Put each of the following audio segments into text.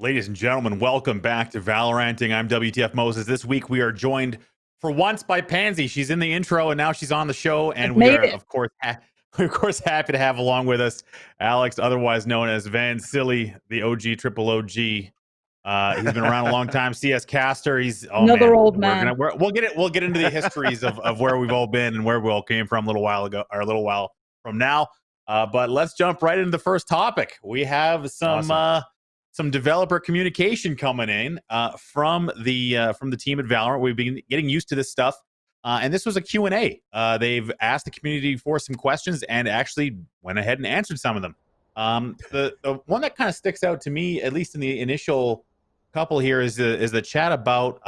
Ladies and gentlemen, welcome back to Valoranting. I'm WTFmoses. This week we are joined for once by Pansy. She's in the intro and now she's on the show, and we are, of course, happy to have along with us Alex, otherwise known as Vansilli, the OG triple OG. He's been around a long time. CS caster. He's another old man. We'll get into the histories of where we've all been and where we all came from a little while ago, or a little while from now. But let's jump right into the first topic. We have some developer communication coming in from the team at Valorant. We've been getting used to this stuff, and this was a Q&A. They've asked the community for some questions and actually went ahead and answered some of them. The one that kind of sticks out to me, at least in the initial couple here, is the chat about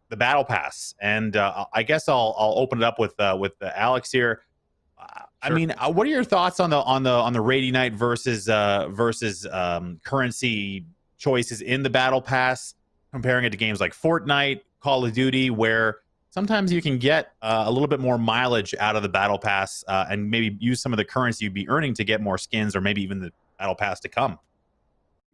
the battle pass, and I guess I'll open it up with Alex here. I mean, what are your thoughts on the Raid Unite versus currency choices in the battle pass, comparing it to games like Fortnite, Call of Duty, where sometimes you can get a little bit more mileage out of the battle pass and maybe use some of the currency you'd be earning to get more skins, or maybe even the battle pass to come?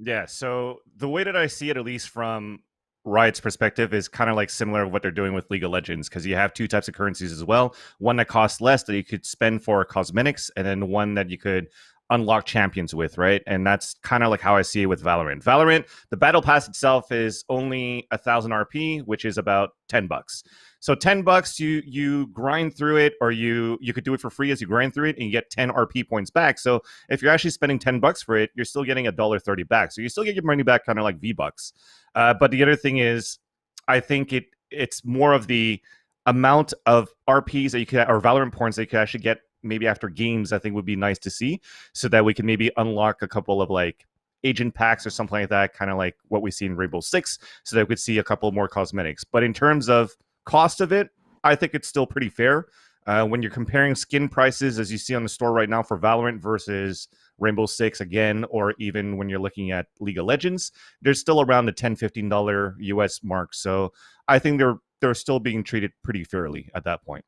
Yeah, so the way that I see it, at least from Riot's perspective, is kind of like similar to what they're doing with League of Legends, because you have two types of currencies as well. One that costs less that you could spend for cosmetics, and then one that you could unlock champions with, right? And that's kind of like how I see it with Valorant. Valorant, the battle pass itself is only 1,000 RP, which is about $10. So $10, you grind through it, or you could do it for free as you grind through it, and you get 10 RP points back. So if you're actually spending $10 for it, you're still getting $1.30 back. So you still get your money back, kind of like V-Bucks. But the other thing is, I think it's more of the amount of RPs that you could, or Valorant points that you could actually get maybe after games. I think would be nice to see, so that we can maybe unlock a couple of like agent packs or something like that, kind of like what we see in Rainbow Six, so that we could see a couple more cosmetics. But in terms of cost of it, I think it's still pretty fair. When you're comparing skin prices, as you see on the store right now for Valorant versus Rainbow Six again, or even when you're looking at League of Legends, they're still around the $10-15 US mark. So I think they're still being treated pretty fairly at that point.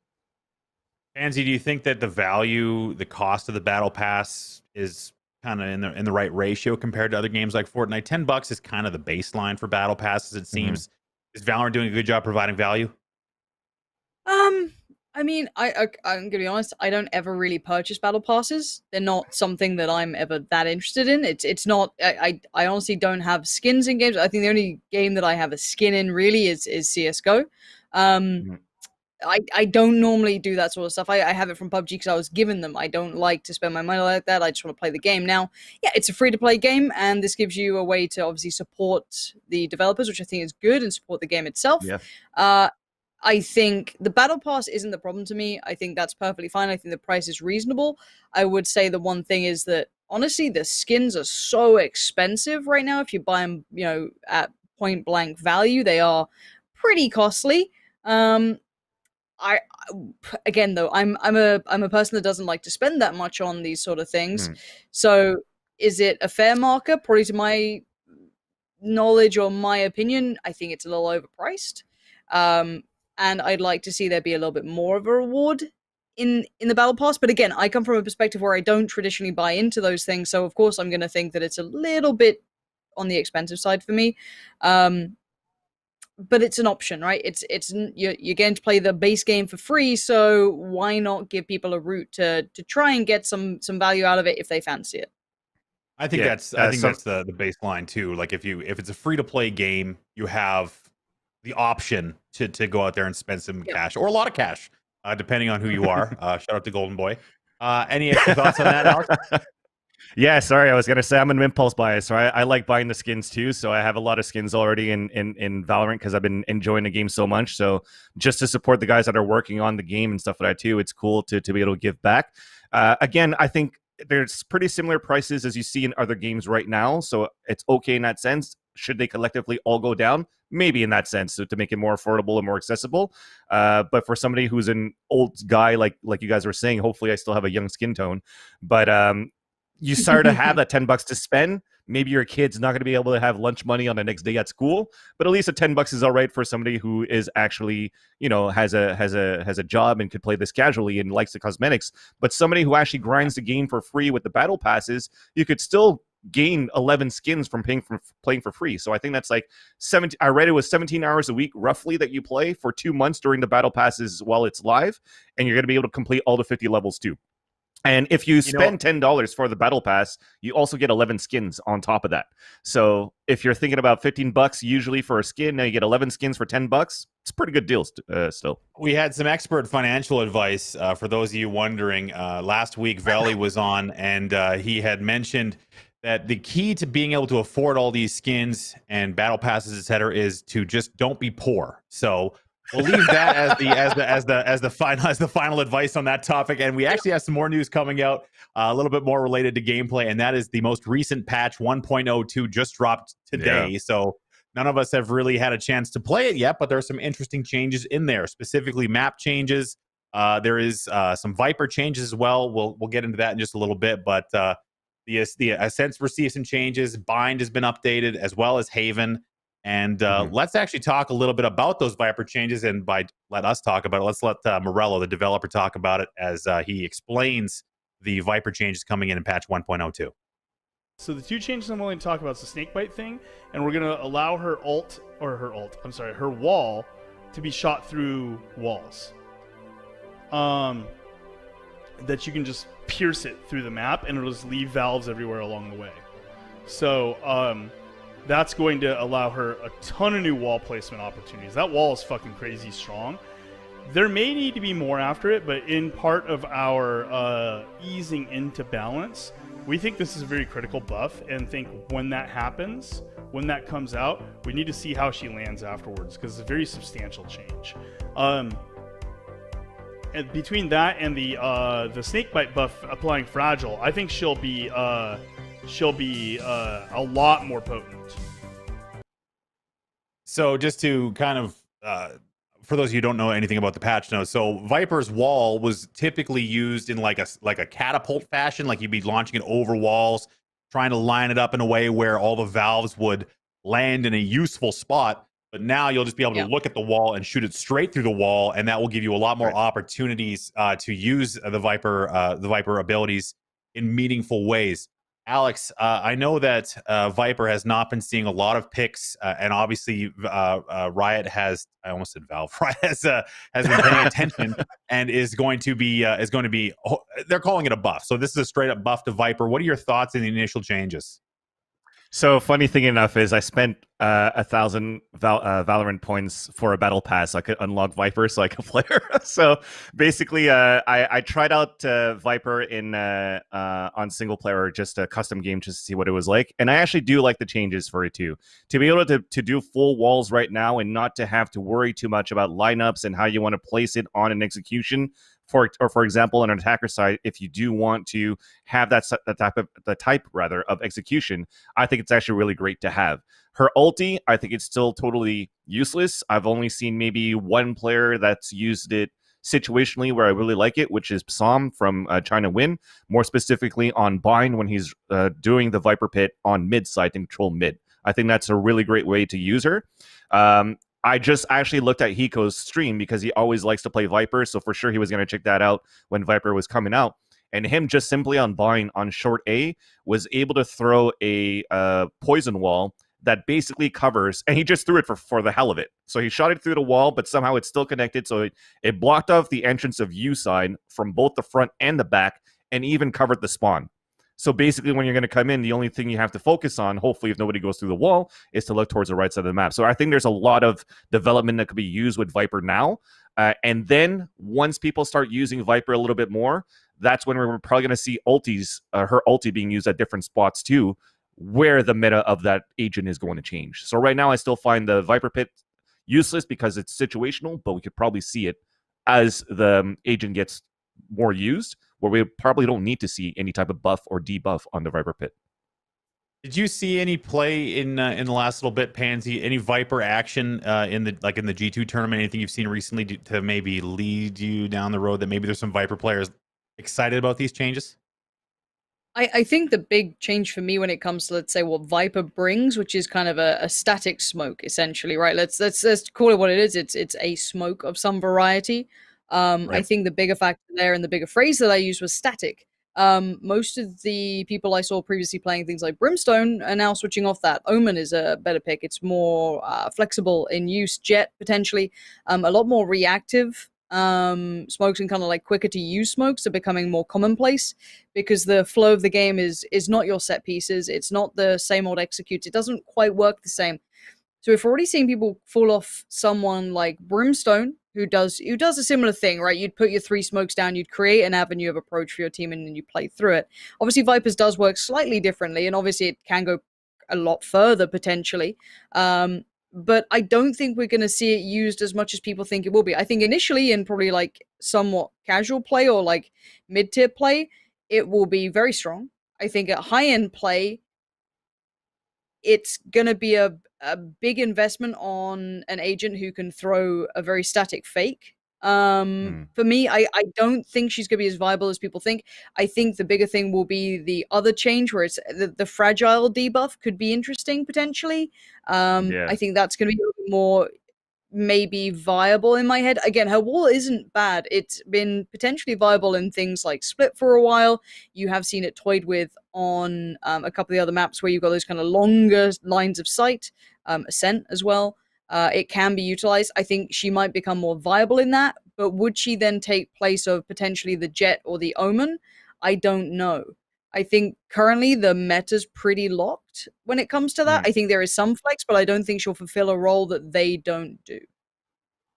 Pansy, do you think that the cost of the battle pass is kind of in the right ratio compared to other games like Fortnite? $10 is kind of the baseline for battle passes, it seems. Is Valorant doing a good job providing value? I mean, I'm gonna be honest, I don't ever really purchase battle passes. They're not something that I'm ever that interested in. It's not. I honestly don't have skins in games. I think the only game that I have a skin in really is CS:GO. I don't normally do that sort of stuff. I have it from PUBG because I was given them. I don't like to spend my money like that. I just want to play the game. Now, yeah, it's a free-to-play game, and this gives you a way to obviously support the developers, which I think is good, and support the game itself. Yeah. I think the battle pass isn't the problem to me. I think that's perfectly fine. I think the price is reasonable. I would say the one thing is that, honestly, the skins are so expensive right now. If you buy them, at point blank value, they are pretty costly. Again though, I'm a person that doesn't like to spend that much on these sort of things. So is it a fair marker? Probably, to my knowledge or my opinion, I think it's a little overpriced. And I'd like to see there be a little bit more of a reward in the battle pass. But again, I come from a perspective where I don't traditionally buy into those things, so of course I'm going to think that it's a little bit on the expensive side for me. But it's an option, right? You're going to play the base game for free, so why not give people a route to try and get some value out of it if they fancy it? I think that's the baseline too. Like if it's a free to play game, you have the option to go out there and spend some cash, or a lot of cash, depending on who you are. Shout out to Golden Boy. Any extra thoughts on that, Alex? Yeah, sorry, I was gonna say I'm an impulse buyer, so I like buying the skins too. So I have a lot of skins already in Valorant because I've been enjoying the game so much. So just to support the guys that are working on the game and stuff like that too, it's cool to be able to give back. Again, I think there's pretty similar prices as you see in other games right now, so it's okay in that sense. Should they collectively all go down? Maybe in that sense, so to make it more affordable and more accessible. But for somebody who's an old guy, like you guys were saying, hopefully I still have a young skin tone. But you start to have that $10 to spend. Maybe your kid's not going to be able to have lunch money on the next day at school, but at least a $10 is all right for somebody who is actually, has a job and could play this casually and likes the cosmetics. But somebody who actually grinds the game for free with the battle passes, you could still gain 11 skins from playing for free. So I think that's like 17. I read it was 17 hours a week roughly that you play for 2 months during the battle passes while it's live, and you're going to be able to complete all the 50 levels too. And if you spend $10 for the battle pass, you also get 11 skins on top of that. So if you're thinking about $15 usually for a skin, now you get 11 skins for $10. It's a pretty good deal still. We had some expert financial advice for those of you wondering. Last week, Valley was on, and he had mentioned that the key to being able to afford all these skins and battle passes, etc., is to just don't be poor. So we'll leave that as the final advice on that topic. And we actually have some more news coming out, a little bit more related to gameplay, and that is the most recent patch 1.02 just dropped today. Yeah. So none of us have really had a chance to play it yet, but there are some interesting changes in there, specifically map changes. There is some Viper changes as well. We'll get into that in just a little bit, but the Ascents received some changes. Bind has been updated, as well as Haven. And let's actually talk a little bit about those Viper changes. And by let us talk about it, let's let Morello, the developer, talk about it as he explains the Viper changes coming in patch 1.02. So the two changes I'm willing to talk about is the snakebite thing, and we're going to allow her wall to be shot through walls. That you can just pierce it through the map, and it'll just leave valves everywhere along the way. So that's going to allow her a ton of new wall placement opportunities. That wall is fucking crazy strong. There may need to be more after it, but in part of our easing into balance, we think this is a very critical buff, and think when that happens, when that comes out, we need to see how she lands afterwards, because it's a very substantial change. And between that and the snakebite buff applying fragile, I think she'll be a lot more potent. So just to kind of for those of you who don't know anything about the patch notes, so Viper's wall was typically used in like a catapult fashion, like you'd be launching it over walls, trying to line it up in a way where all the valves would land in a useful spot. But now you'll just be able to look at the wall and shoot it straight through the wall, and that will give you a lot more opportunities to use the Viper abilities in meaningful ways. Alex, I know that Viper has not been seeing a lot of picks, and obviously Riot has. I almost said Valve. Riot has been paying attention and is going to be. They're calling it a buff. So this is a straight up buff to Viper. What are your thoughts on the initial changes? So funny thing enough is I spent 1,000 Valorant points for a battle pass so I could unlock Viper so I could play her. So basically, I tried out Viper in on single player, just a custom game, just to see what it was like. And I actually do like the changes for it too. To be able to do full walls right now and not to have to worry too much about lineups and how you want to place it on an execution. For example, on an attacker side, if you do want to have the type of execution, I think it's actually really great to have. Her ulti, I think it's still totally useless. I've only seen maybe one player that's used it situationally where I really like it, which is Psalm from China Win, more specifically on Bind when he's doing the Viper Pit on mid side to control mid. I think that's a really great way to use her. I just actually looked at Hiko's stream because he always likes to play Viper, so for sure he was going to check that out when Viper was coming out. And him just simply on Bind on short A was able to throw a poison wall that basically covers, and he just threw it for the hell of it. So he shot it through the wall, but somehow it's still connected, so it blocked off the entrance of U side from both the front and the back, and even covered the spawn. So basically, when you're going to come in, the only thing you have to focus on, hopefully if nobody goes through the wall, is to look towards the right side of the map. So I think there's a lot of development that could be used with Viper now. And then once people start using Viper a little bit more, that's when we're probably going to see ultis, her ulti being used at different spots too, where the meta of that agent is going to change. So right now, I still find the Viper Pit useless because it's situational, but we could probably see it as the agent gets more used, where we probably don't need to see any type of buff or debuff on the Viper Pit. Did you see any play in the last little bit, Pansy? Any Viper action in the G2 tournament? Anything you've seen recently to maybe lead you down the road that maybe there's some Viper players excited about these changes? I think the big change for me when it comes to, let's say, what Viper brings, which is kind of a static smoke, essentially, right? Let's call it what it is. It's a smoke of some variety. Right. I think the bigger factor there and the bigger phrase that I used was static. Most of the people I saw previously playing things like Brimstone are now switching off that. Omen is a better pick. It's more flexible in use. Jet, potentially, a lot more reactive. Smokes and kind of like quicker to use smokes are becoming more commonplace because the flow of the game is not your set pieces. It's not the same old executes. It doesn't quite work the same. So if we're already seeing people fall off someone like Brimstone, who does a similar thing, right? You'd put your 3 smokes down, you'd create an avenue of approach for your team, and then you play through it. Obviously, Vipers does work slightly differently, and obviously it can go a lot further potentially. But I don't think we're going to see it used as much as people think it will be. I think initially in probably like somewhat casual play or like mid-tier play, it will be very strong. I think at high-end play, it's going to be a big investment on an agent who can throw a very static fake. For me, I don't think she's going to be as viable as people think. I think the bigger thing will be the other change where it's the fragile debuff could be interesting potentially. I think that's going to be a little bit more maybe viable in my head. Again, her wall isn't bad. It's been potentially viable in things like Split for a while. You have seen it toyed with on a couple of the other maps where you've got those kind of longer lines of sight, Ascent as well. It can be utilized. I think she might become more viable in that, but would she then take place of potentially the Jet or the Omen? I don't know. I think currently the meta's pretty locked when it comes to that. I think there is some flex, but I don't think she'll fulfill a role that they don't do.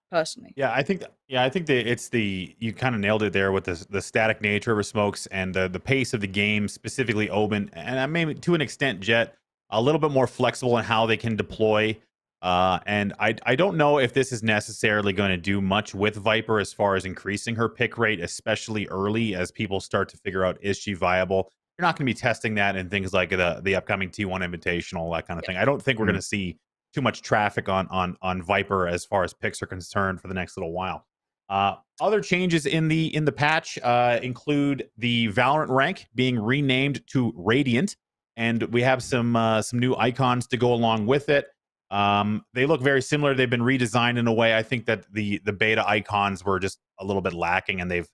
Personally, I think it's you kind of nailed it there with the static nature of her smokes and the pace of the game, specifically Omen, and maybe to an extent Jet, a little bit more flexible in how they can deploy. And I don't know if this is necessarily going to do much with Viper as far as increasing her pick rate, especially early as people start to figure out, is she viable? You're not going to be testing that in things like the upcoming T1 Invitational, that kind of thing. I don't think we're going to see too much traffic on Viper as far as picks are concerned for the next little while. Other changes in the patch include the Valorant rank being renamed to Radiant, and we have some new icons to go along with it. They look very similar. They've been redesigned in a way. I think that the beta icons were just a little bit lacking, and they've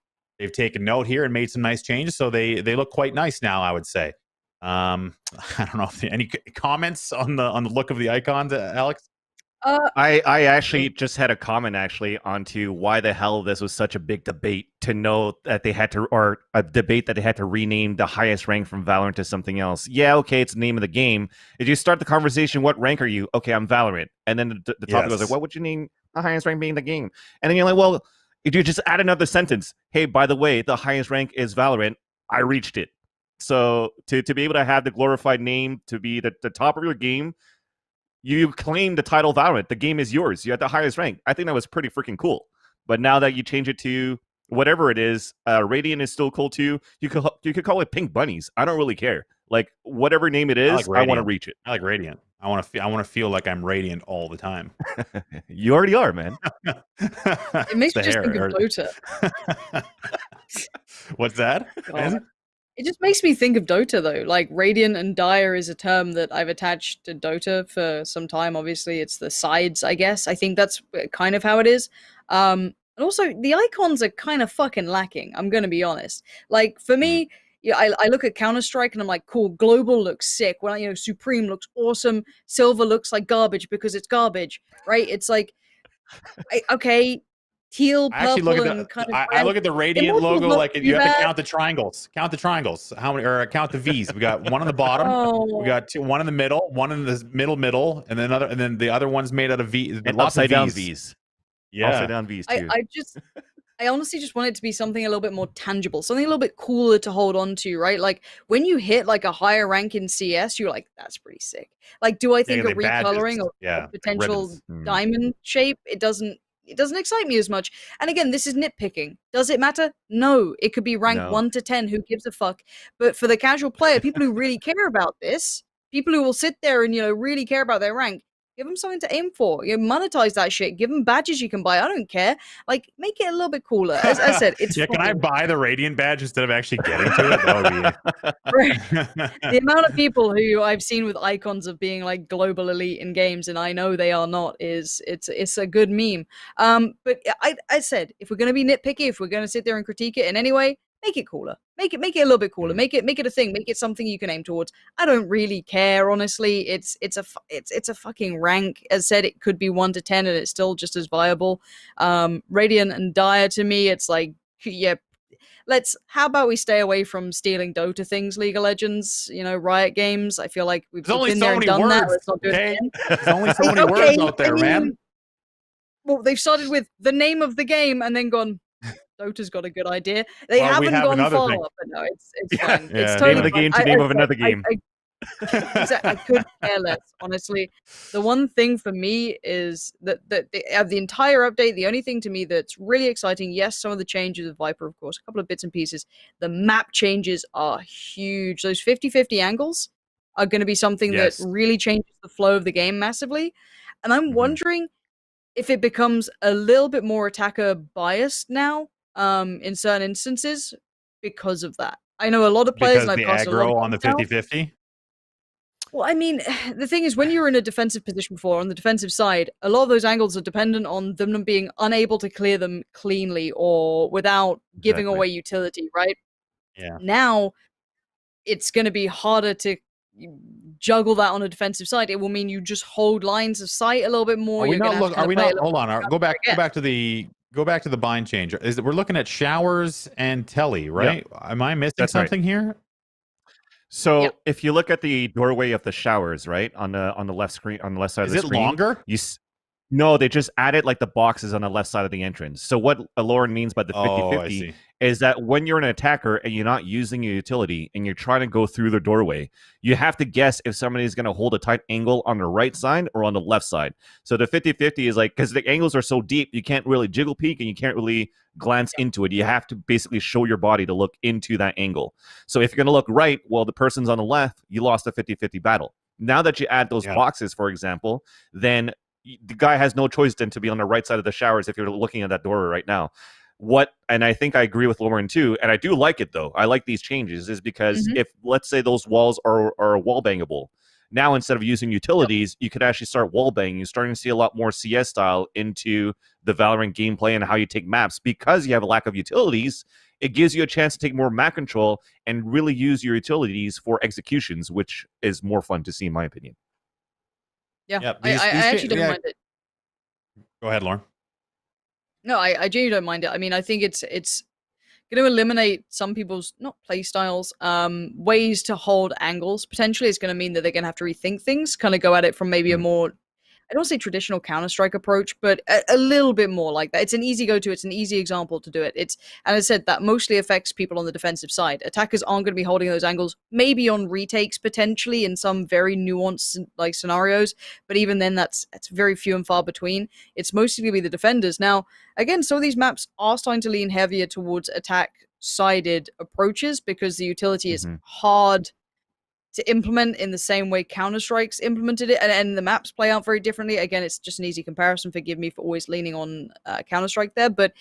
taken note here and made some nice changes. So they look quite nice now, I would say. I don't know if any comments on the look of the icons, Alex. I actually just had a comment onto why the hell this was such a big debate to know that they had to, or a debate that they had to rename the highest rank from Valorant to something else. Yeah, okay, it's the name of the game. If you start the conversation, what rank are you? Okay, I'm Valorant. And then the topic goes like, what would you name the highest rank being the game? And then you're like, well, if you just add another sentence, hey, by the way, the highest rank is Valorant, I reached it. So to be able to have the glorified name to be the top of your game, you claim the title Valorant. The game is yours. You're at the highest rank. I think that was pretty freaking cool. But now that you change it to whatever it is, Radiant is still cool too. You could call it Pink Bunnies. I don't really care. Like whatever name it is, I want to reach it. I like Radiant. I want to feel like I'm radiant all the time. You already are, man. It makes me just think of Dota. What's that? It just makes me think of Dota, though. Like, Radiant and Dire is a term that I've attached to Dota for some time. Obviously, it's the sides, I guess. I think that's kind of how it is. And also, the icons are kind of fucking lacking, I'm going to be honest. Like, for me, I look at Counter-Strike and I'm like, cool, Global looks sick. Well, Supreme looks awesome. Silver looks like garbage because it's garbage, right? It's like, okay... teal, purple, I look at the Radiant logo like you have to count the triangles. Count the triangles. How many? Or count the V's. We got one on the bottom. We got one in the middle. One in the middle, and then the other one's made out of V. And upside down V's. Yeah, upside down V's too. I honestly just want it to be something a little bit more tangible, something a little bit cooler to hold on to, right? Like when you hit like a higher rank in CS, you're like, that's pretty sick. Like, do I think a recoloring or a potential diamond shape? It doesn't excite me as much. And again, this is nitpicking. Does it matter? No. It could be ranked 1 to 10. Who gives a fuck? But for the casual player, people who really care about this, people who will sit there and, really care about their rank, give them something to aim for. Monetize that shit. Give them badges you can buy. I don't care. Like, make it a little bit cooler. As I said, it's yeah. Fun. Can I buy the Radiant badge instead of actually getting to it? That would be... The amount of people who I've seen with icons of being like global elite in games, and I know they are not, it's a good meme. But I said, if we're going to be nitpicky, if we're going to sit there and critique it in any way, make it cooler. Make it a little bit cooler. Make it a thing. Make it something you can aim towards. I don't really care, honestly. It's a fucking rank. As said, it could be 1 to 10 and it's still just as viable. Radiant and Dire, to me, it's like, yeah, how about we stay away from stealing Dota things, League of Legends, Riot Games. I feel like we've been there and done that. Let's not do it again. There's only so many words out there, man. Well, they've started with the name of the game and then gone, Dota's got a good idea. They haven't gone far, but no, it's fine. Yeah. It's totally name of the game to name of another game. I could care less, honestly. The one thing for me is that the entire update, the only thing to me that's really exciting, yes, some of the changes of Viper, of course, a couple of bits and pieces. The map changes are huge. Those 50-50 angles are going to be something that really changes the flow of the game massively. And I'm wondering if it becomes a little bit more attacker biased now, in certain instances because of that. I know a lot of players, because and I've the aggro on the 50-50. Well, I mean, the thing is, when you're in a defensive position before, on the defensive side, a lot of those angles are dependent on them being unable to clear them cleanly or without giving away utility, right? Yeah. Now, it's going to be harder to juggle that on a defensive side. It will mean you just hold lines of sight a little bit more. Hold on. Go back to the bind change. We're looking at showers and telly, right? Yeah. Am I missing something here? So if you look at the doorway of the showers, right, on the left screen, on the left side of the screen, is it longer? No, they just added like the boxes on the left side of the entrance. So what Valorant means by the 50-50 is that when you're an attacker and you're not using your utility and you're trying to go through the doorway, you have to guess if somebody's going to hold a tight angle on the right side or on the left side. So the 50-50 is like, because the angles are so deep, you can't really jiggle peek and you can't really glance into it. You have to basically show your body to look into that angle. So if you're going to look right, well, the person's on the left, you lost the 50-50 battle. Now that you add those boxes, for example, then the guy has no choice than to be on the right side of the showers if you're looking at that doorway right now. And I think I agree with Lauren too, and I do like it though. I like these changes is because if, let's say, those walls are wall bangable, now instead of using utilities, you could actually start wall banging. You're starting to see a lot more CS style into the Valorant gameplay and how you take maps. Because you have a lack of utilities, it gives you a chance to take more map control and really use your utilities for executions, which is more fun to see in my opinion. Yeah, I actually don't mind it. Go ahead, Lauren. No, I genuinely don't mind it. I mean, I think it's going to eliminate some people's, not play styles, ways to hold angles. Potentially, it's going to mean that they're going to have to rethink things, kind of go at it from maybe a more, I don't want to say traditional Counter-Strike approach, but a little bit more like that. It's an easy go-to. It's an easy example to do it. And I said that mostly affects people on the defensive side. Attackers aren't going to be holding those angles, maybe on retakes potentially in some very nuanced like scenarios, but even then that's very few and far between. It's mostly going to be the defenders. Now, again, some of these maps are starting to lean heavier towards attack-sided approaches because the utility is hard to implement in the same way Counter-Strike's implemented it, and the maps play out very differently. Again, it's just an easy comparison. Forgive me for always leaning on Counter-Strike there, but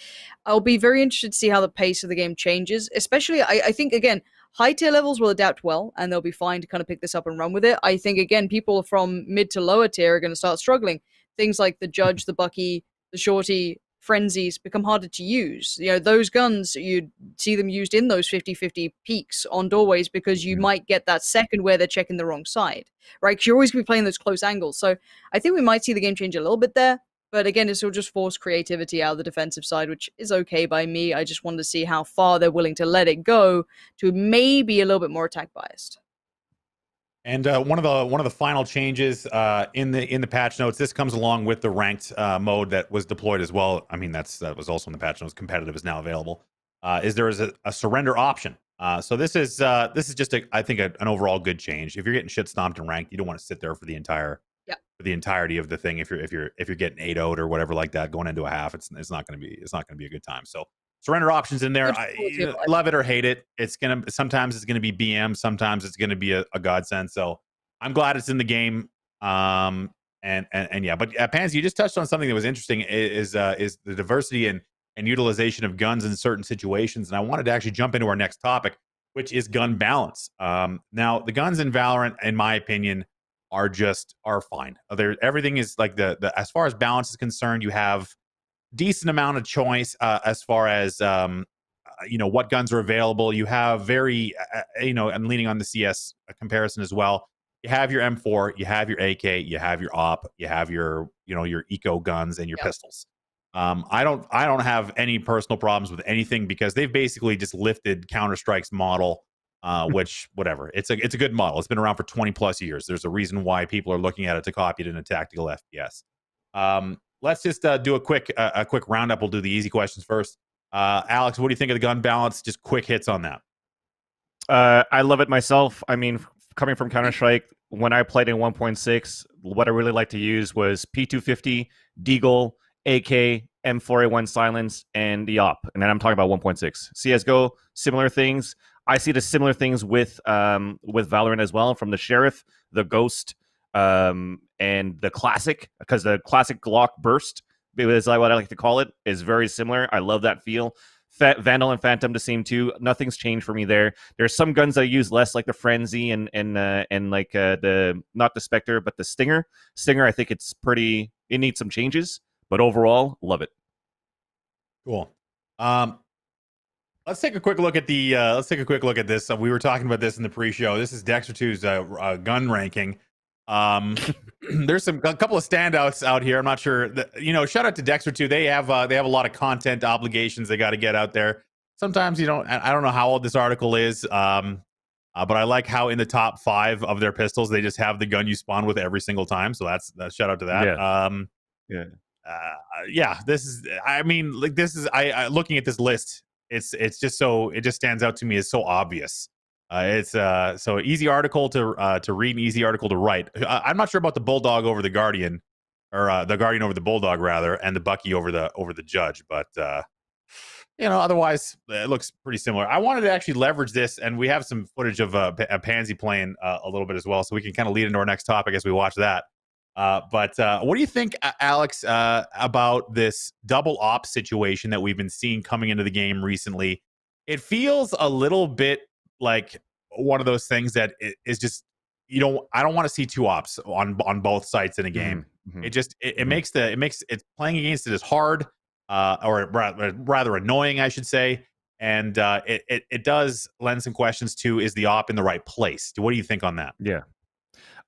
I'll be very interested to see how the pace of the game changes. Especially, I think, again, high-tier levels will adapt well, and they'll be fine to kind of pick this up and run with it. I think, again, people from mid to lower tier are going to start struggling. Things like the Judge, the Bucky, the Shorty, Frenzies become harder to use. Those guns, you'd see them used in those 50-50 peaks on doorways because you might get that second where they're checking the wrong side, right? Because you're always going to be playing those close angles. So I think we might see the game change a little bit there. But again, this will just force creativity out of the defensive side, which is okay by me. I just wanted to see how far they're willing to let it go to maybe a little bit more attack biased. And one of the final changes in the patch notes, this comes along with the ranked mode that was deployed as well. I mean, that was also in the patch notes. Competitive is now available. Is there is a surrender option? So this is just I think an overall good change. If you're getting shit stomped in ranked, you don't want to sit there for the entirety of the thing. If you're getting 8-0'd or whatever like that going into a half, it's not going to be a good time. So surrender options in there. Love it or hate it. Sometimes it's gonna be BM, sometimes it's gonna be a godsend. So I'm glad it's in the game. And yeah, but Pansy, you just touched on something that was interesting. Is the diversity and utilization of guns in certain situations. And I wanted to actually jump into our next topic, which is gun balance. Now the guns in Valorant, in my opinion, are fine. Everything is like the as far as balance is concerned, you have decent amount of choice as far as what guns are available. You have very, I'm leaning on the CS comparison as well. You have your M4, you have your AK, you have your op, you have your eco guns and your pistols. I don't have any personal problems with anything because they've basically just lifted Counter-Strike's model, which whatever. It's a good model. It's been around for 20 plus years. There's a reason why people are looking at it to copy it in a tactical FPS. Let's just do a quick roundup. We'll do the easy questions first. Alex, what do you think of the gun balance? Just quick hits on that. I love it myself. I mean, coming from Counter-Strike, when I played in 1.6, what I really liked to use was P250, Deagle, AK, M4A1 Silence, and the op. And then I'm talking about 1.6. CSGO, similar things. I see the similar things with Valorant as well, from the Sheriff, the Ghost, and the Classic, because the Classic Glock Burst, is what I like to call it, is very similar. I love that feel. Vandal and Phantom, the same too. Nothing's changed for me there. There's some guns I use less, like the Frenzy and like the, not the Spectre, but the Stinger. Stinger, I think it needs some changes, but overall, love it. Cool. Let's take a quick look at this. We were talking about this in the pre-show. This is Dexter2's gun ranking. There's a couple of standouts out here. I'm not sure that, shout out to Dexter2. They have a lot of content obligations they got to get out there. Sometimes I don't know how old this article is. But I like how in the top 5 of their pistols, they just have the gun you spawn with every single time. So that's shout out to that. This is, looking at this list, it's just so, it just stands out to me as so obvious. It's so easy article to read, and easy article to write. I'm not sure about the Bulldog over the Guardian, or the Guardian over the Bulldog rather, and the Bucky over the Judge. But otherwise it looks pretty similar. I wanted to actually leverage this, and we have some footage of Pansy playing a little bit as well, so we can kind of lead into our next topic as we watch that. But what do you think, Alex, about this double op situation that we've been seeing coming into the game recently? It feels a little bit like one of those things that is just, I don't want to see 2 ops on both sites in a game. Mm-hmm. It makes it playing against it is hard, or rather annoying, I should say. And it does lend some questions to, is the op in the right place? What do you think on that? Yeah.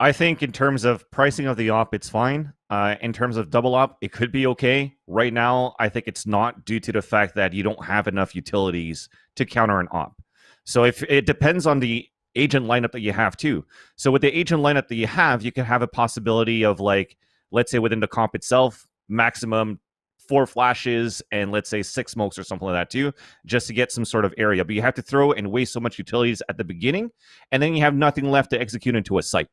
I think in terms of pricing of the op, it's fine. In terms of double op, it could be okay. Right now, I think it's not, due to the fact that you don't have enough utilities to counter an op. So if it depends on the agent lineup that you have too. So with the agent lineup that you can have a possibility of, like, let's say within the comp itself, maximum 4 flashes and let's say 6 smokes or something like that too, just to get some sort of area. But you have to throw and waste so much utilities at the beginning, and then you have nothing left to execute into a site.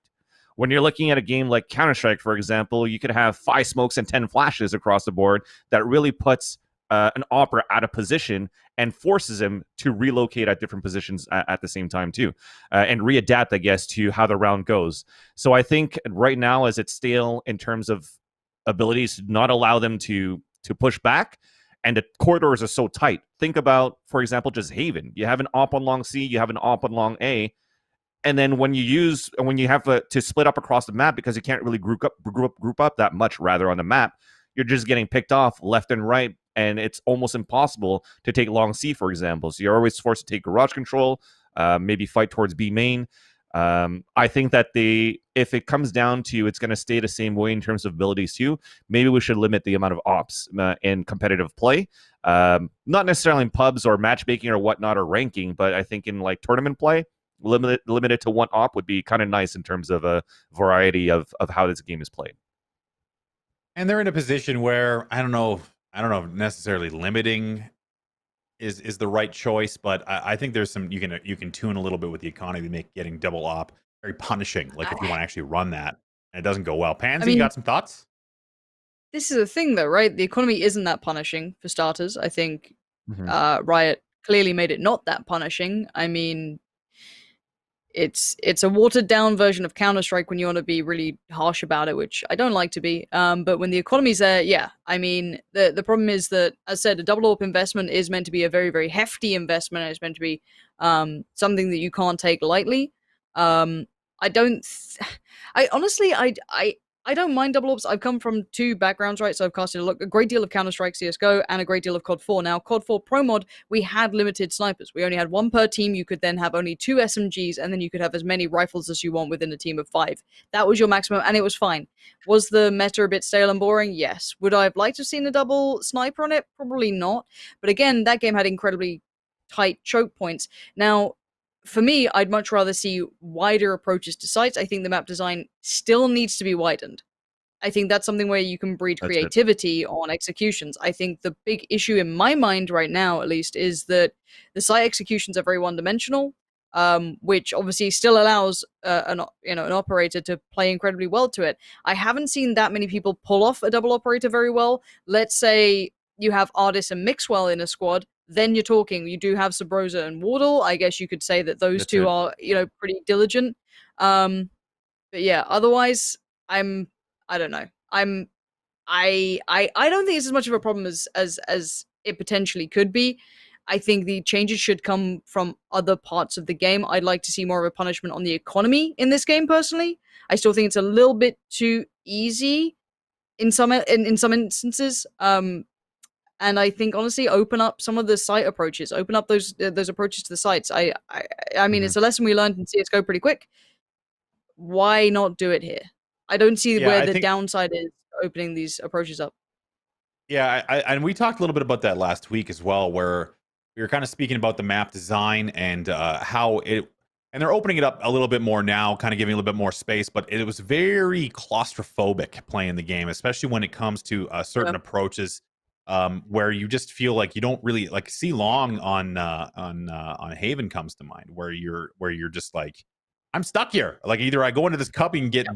When you're looking at a game like Counter-Strike, for example, you could have 5 smokes and 10 flashes across the board. That really puts an opera out of position and forces him to relocate at different positions at the same time too, and readapt, I guess, to how the round goes. So I think right now, as it's stale in terms of abilities to not allow them to push back, and the corridors are so tight. Think about, for example, just Haven. You have an op on long C, you have an op on long A, and then when you have to split up across the map, because you can't really group up that much rather on the map, you're just getting picked off left and right, and it's almost impossible to take long C, for example. So you're always forced to take garage control, maybe fight towards B main. I think that if it comes down to it's going to stay the same way in terms of abilities too, maybe we should limit the amount of ops in competitive play. Not necessarily in pubs or matchmaking or whatnot or ranking, but I think in like tournament play, limited to 1 op would be kind of nice in terms of a variety of how this game is played. And they're in a position where I don't know if necessarily limiting is the right choice, but I think there's some you can tune a little bit with the economy to make getting double op very punishing. Like if you want to actually run that and it doesn't go well. Pansy, you got some thoughts? This is the thing, though, right? The economy isn't that punishing for starters. I think Riot clearly made it not that punishing. I mean, it's a watered down version of Counter-Strike when you want to be really harsh about it, which I don't like to be. But when the economy's there, yeah. I mean, the problem is that, as I said, a double AWP investment is meant to be a very, very hefty investment. And it's meant to be something that you can't take lightly. I honestly, I don't mind double orbs. I've come from 2 backgrounds, right? So I've casted a great deal of Counter-Strike CSGO and a great deal of COD 4. Now, COD 4 Pro Mod, we had limited snipers. We only had 1 per team. You could then have only 2 SMGs, and then you could have as many rifles as you want within a team of 5. That was your maximum, and it was fine. Was the meta a bit stale and boring? Yes. Would I have liked to have seen a double sniper on it? Probably not. But again, that game had incredibly tight choke points. Now, for me, I'd much rather see wider approaches to sites. I think the map design still needs to be widened. I think that's something where you can breed creativity on executions. I think the big issue in my mind right now, at least, is that the site executions are very one-dimensional, which obviously still allows an operator to play incredibly well to it. I haven't seen that many people pull off a double operator very well. Let's say you have Artis and Mixwell in a squad, then you're talking. You do have Sabrosa and Wardle. I guess you could say that those two are, pretty diligent. But yeah, otherwise, I don't know. I don't think it's as much of a problem as it potentially could be. I think the changes should come from other parts of the game. I'd like to see more of a punishment on the economy in this game, personally. I still think it's a little bit too easy in some instances. And I think, honestly, open up some of the site approaches. Open up those approaches to the sites. I mean, it's a lesson we learned in CSGO pretty quick. Why not do it here? I don't see where the downside is opening these approaches up. Yeah, and we talked a little bit about that last week as well, where we were kind of speaking about the map design and how it... And they're opening it up a little bit more now, kind of giving a little bit more space, but it was very claustrophobic playing the game, especially when it comes to certain approaches. Where you just feel like you don't really like see long on Haven comes to mind, where you're just like, I'm stuck here. Like either I go into this cup and get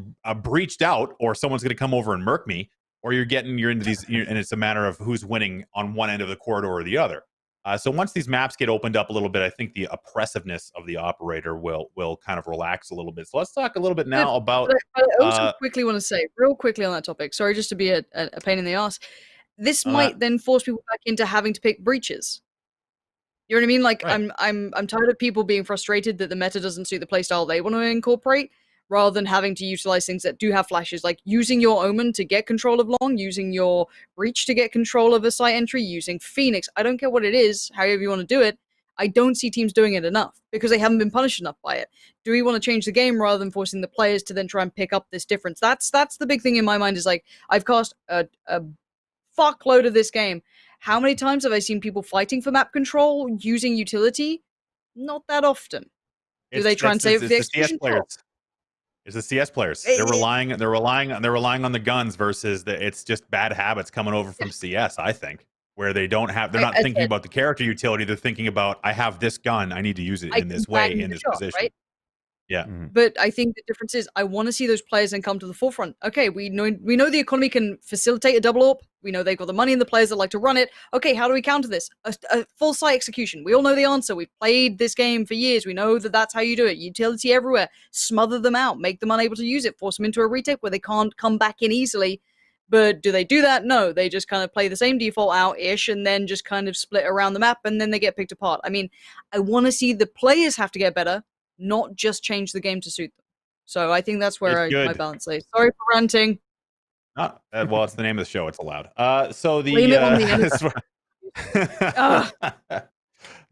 breached out, or someone's going to come over and murk me, or you're into these, and it's a matter of who's winning on one end of the corridor or the other. So once these maps get opened up a little bit, I think the oppressiveness of the operator will kind of relax a little bit. So let's talk a little bit now about. I also quickly want to say, real quickly on that topic. Sorry, just to be a pain in the ass. This might then force people back into having to pick breaches. You know what I mean? Like, right. I'm tired of people being frustrated that the meta doesn't suit the playstyle they want to incorporate, rather than having to utilize things that do have flashes, like using your Omen to get control of Long, using your Breach to get control of a site entry, using Phoenix. I don't care what it is, however you want to do it. I don't see teams doing it enough because they haven't been punished enough by it. Do we want to change the game rather than forcing the players to then try and pick up this difference? That's the big thing in my mind, is like, I've cast a fuckload of this game. How many times have I seen people fighting for map control using utility? Not that often. Do they try and save the execution? It's the CS players. They're relying on the guns versus it's just bad habits coming over from CS, I think, where they're not thinking about the character utility. They're thinking about, I have this gun, I need to use it in this way, in this position. Right? Yeah. But I think the difference is I want to see those players then come to the forefront. Okay, we know the economy can facilitate a double AWP. We know they've got the money and the players that like to run it. Okay, how do we counter this? A full site execution. We all know the answer. We've played this game for years. We know that that's how you do it. Utility everywhere. Smother them out. Make them unable to use it. Force them into a retake where they can't come back in easily. But do they do that? No. They just kind of play the same default out-ish and then just kind of split around the map and then they get picked apart. I mean, I want to see the players have to get better, not just change the game to suit them. So I think that's where my balance lays. Sorry for ranting. Well, it's the name of the show. It's allowed.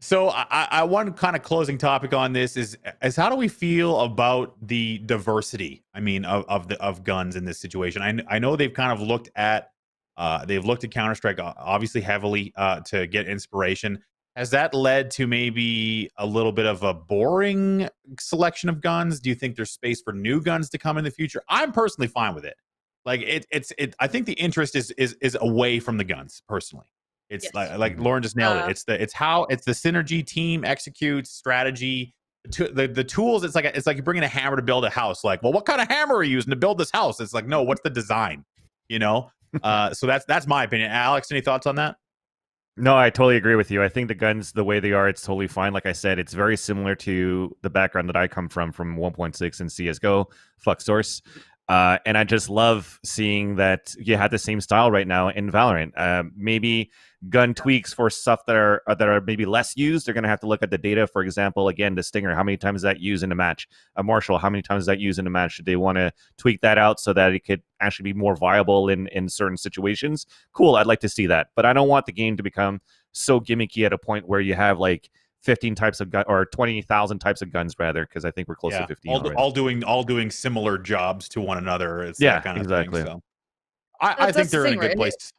So I one kind of closing topic on this is how do we feel about the diversity? I mean, of guns in this situation. I know they've kind of looked at Counter-Strike obviously heavily to get inspiration. Has that led to maybe a little bit of a boring selection of guns? Do you think there's space for new guns to come in the future? I'm personally fine with it. Like I think the interest is away from the guns personally. It's like Lauren just nailed it. It's the synergy, team executes, strategy, the tools. It's like you're bringing a hammer to build a house. Like, well, what kind of hammer are you using to build this house? It's like, no, what's the design? So that's my opinion. Alex, any thoughts on that? No, I totally agree with you. I think the guns, the way they are, it's totally fine. Like I said, it's very similar to the background that I come from 1.6 and CSGO, Flux Source. And I just love seeing that you have the same style right now in Valorant. Maybe gun tweaks for stuff that are maybe less used. They're going to have to look at the data. For example, again, the Stinger, how many times is that used in a match? A Marshall, how many times is that used in a match? Should they want to tweak that out so that it could actually be more viable in certain situations? Cool, I'd like to see that. But I don't want the game to become so gimmicky at a point where you have like 15 types of gun or 20,000 types of guns rather, because I think we're close to 15 all doing similar jobs to one another. It's yeah, that kind of exactly. thing. So I think they're in a good place.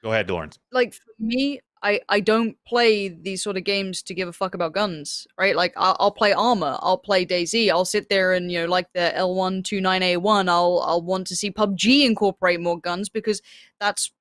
Go ahead, Lawrence. Like for me, I don't play these sort of games to give a fuck about guns, right? Like I'll play Armor, I'll play DayZ, I'll sit there and like the L129A1, I'll want to see PUBG incorporate more guns because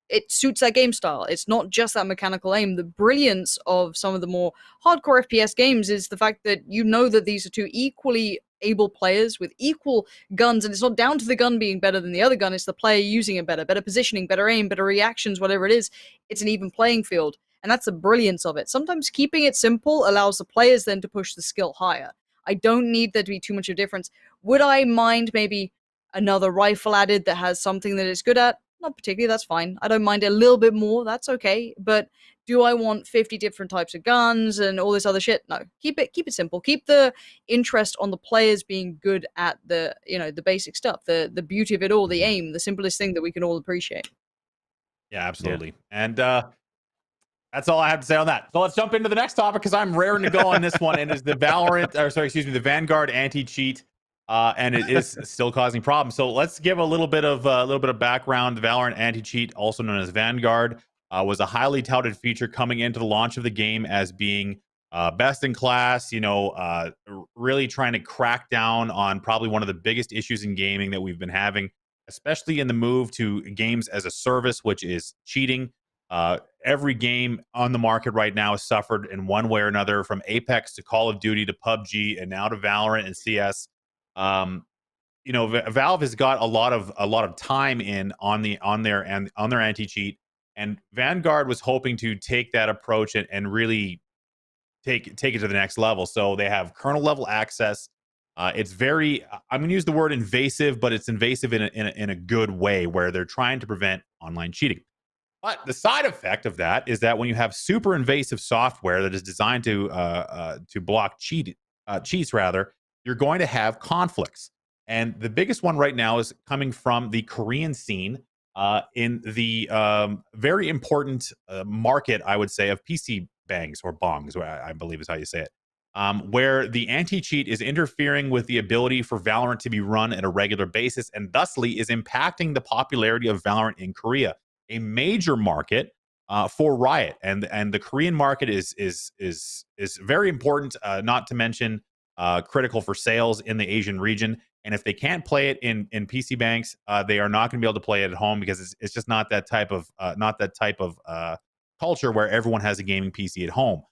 it suits that game style. It's not just that mechanical aim. The brilliance of some of the more hardcore FPS games is the fact that that these are two equally able players with equal guns, and it's not down to the gun being better than the other gun, it's the player using it better positioning, better aim, better reactions, whatever it is. It's an even playing field, and that's the brilliance of it. Sometimes keeping it simple allows the players then to push the skill higher. I don't need there to be too much of a difference. Would I mind maybe another rifle added that has something that it's good at? Not particularly, that's fine. I don't mind a little bit more, that's okay. But do I want 50 different types of guns and all this other shit? No. Keep it simple. Keep the interest on the players being good at the basic stuff, the beauty of it all, the aim, the simplest thing that we can all appreciate. Yeah, absolutely. Yeah. And that's all I have to say on that. So let's jump into the next topic because I'm raring to go on this one, and is the the Vanguard anti-cheat. And it is still causing problems. So let's give a little bit of background. The Valorant anti-cheat, also known as Vanguard, was a highly touted feature coming into the launch of the game as being best in class. Really trying to crack down on probably one of the biggest issues in gaming that we've been having, especially in the move to games as a service, which is cheating. Every game on the market right now has suffered in one way or another, from Apex to Call of Duty to PUBG and now to Valorant and CS. Valve has got a lot of time in on their anti-cheat, and Vanguard was hoping to take that approach and really take it to the next level. So they have kernel level access. It's very, I'm going to use the word invasive, but it's invasive in a good way, where they're trying to prevent online cheating. But the side effect of that is that when you have super invasive software that is designed to block cheats rather, you're going to have conflicts. And the biggest one right now is coming from the Korean scene in the very important market, I would say, of PC bangs or bongs, I believe is how you say it, where the anti-cheat is interfering with the ability for Valorant to be run at a regular basis, and thusly is impacting the popularity of Valorant in Korea, a major market for Riot. And the Korean market is very important, not to mention critical for sales in the Asian region. And if they can't play it in PC banks, they are not going to be able to play it at home, because it's just not that type of culture where everyone has a gaming PC at home.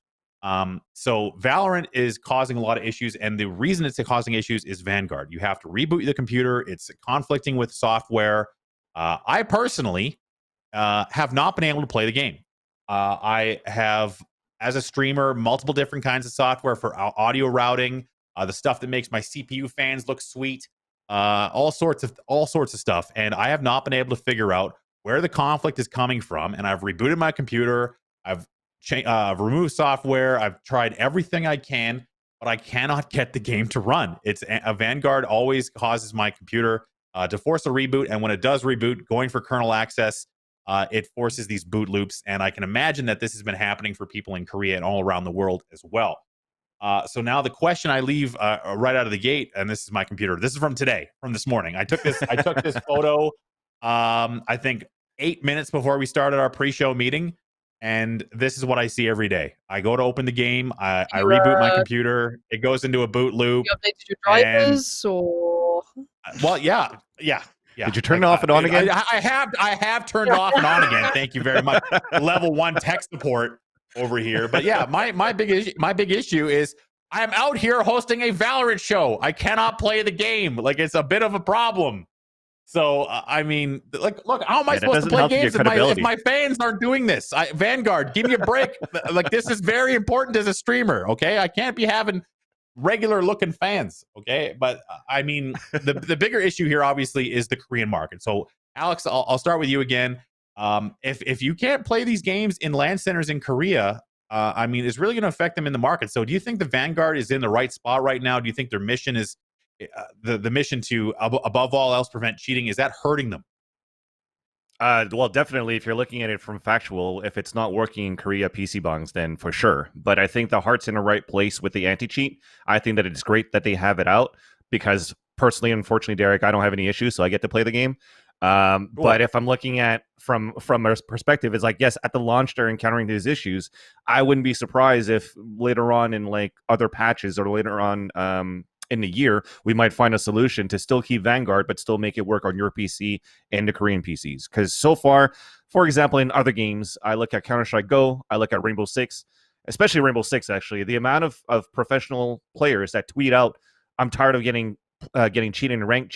So Valorant is causing a lot of issues, and the reason it's causing issues is Vanguard. You have to reboot the computer. It's conflicting with software. I personally have not been able to play the game. I have, as a streamer, multiple different kinds of software for audio routing, the stuff that makes my CPU fans look sweet, all sorts of stuff, and I have not been able to figure out where the conflict is coming from. And I've rebooted my computer, I've removed software, I've tried everything I can, but I cannot get the game to run. It's a Vanguard always causes my computer to force a reboot, and when it does reboot, going for kernel access, it forces these boot loops. And I can imagine that this has been happening for people in Korea and all around the world as well. So now the question I leave right out of the gate, and this is my computer. This is from today, from this morning. I took this photo, I think 8 minutes before we started our pre-show meeting, and this is what I see every day. I go to open the game, I reboot my computer, it goes into a boot loop. You updated your drivers, or? Well, yeah. Did you turn it off and on again? I have turned off and on again. Thank you very much. Level 1 tech support over here. But yeah, my big issue is I'm out here hosting a Valorant show. I cannot play the game. Like, it's a bit of a problem. So I mean, look, how am I supposed to play games if my fans aren't doing this? Vanguard, give me a break. Like, this is very important as a streamer. Okay, I can't be having regular looking fans. Okay, but I mean, the bigger issue here obviously is the Korean market. So Alex, I'll start with you again. If you can't play these games in LAN centers in Korea, I mean, it's really going to affect them in the market. So do you think the Vanguard is in the right spot right now? Do you think their mission is the mission to, above all else, prevent cheating? Is that hurting them? Well, definitely, if you're looking at it from factual, if it's not working in Korea PC bongs, then for sure. But I think the heart's in the right place with the anti-cheat. I think that it's great that they have it out because personally, unfortunately, Derek, I don't have any issues, so I get to play the game. Cool. But if I'm looking at from a perspective, it's like, yes, at the launch they're encountering these issues. I wouldn't be surprised if later on in like other patches or later on in the year, we might find a solution to still keep Vanguard, but still make it work on your PC and the Korean PCs. Because so far, for example, in other games, I look at Counter-Strike Go, I look at Rainbow Six, especially Rainbow Six, actually, the amount of professional players that tweet out, I'm tired of getting cheating in rank,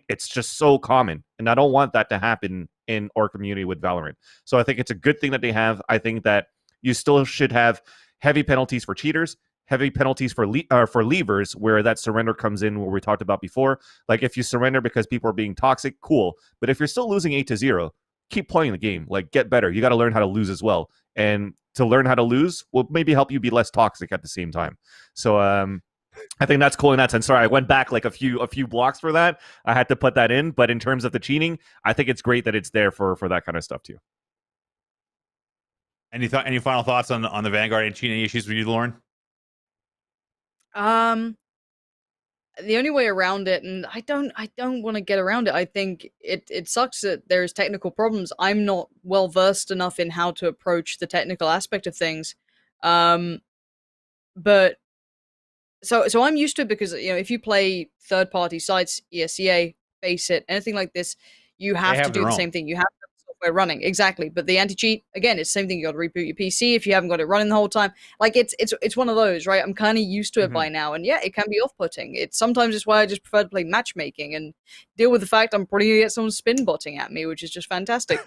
it's just so common. And I don't want that to happen in our community with Valorant. So I think it's a good thing that they have. I think that you still should have heavy penalties for cheaters, heavy penalties for leavers, where that surrender comes in, where we talked about before. Like if you surrender because people are being toxic, cool. But if you're still losing 8-0, keep playing the game. Like get better. You got to learn how to lose as well. And to learn how to lose will maybe help you be less toxic at the same time. So I think that's cool in that sense. Sorry, I went back like a few blocks for that. I had to put that in. But in terms of the cheating, I think it's great that it's there for that kind of stuff too. Any final thoughts on the Vanguard and cheating issues with you, Lauren? The only way around it, and I don't want to get around it. I think it sucks that there's technical problems. I'm not well versed enough in how to approach the technical aspect of things. But so I'm used to it because, you know, if you play third party sites, ESEA, Faceit, anything like this, you have to do the same thing. You have to have the software running. Exactly. But the anti-cheat, again, it's the same thing. You got to reboot your PC if you haven't got it running the whole time. Like it's one of those, right? I'm kind of used to it by now. And yeah, it can be off-putting. Sometimes it's why I just prefer to play matchmaking and deal with the fact I'm probably going to get someone spin botting at me, which is just fantastic.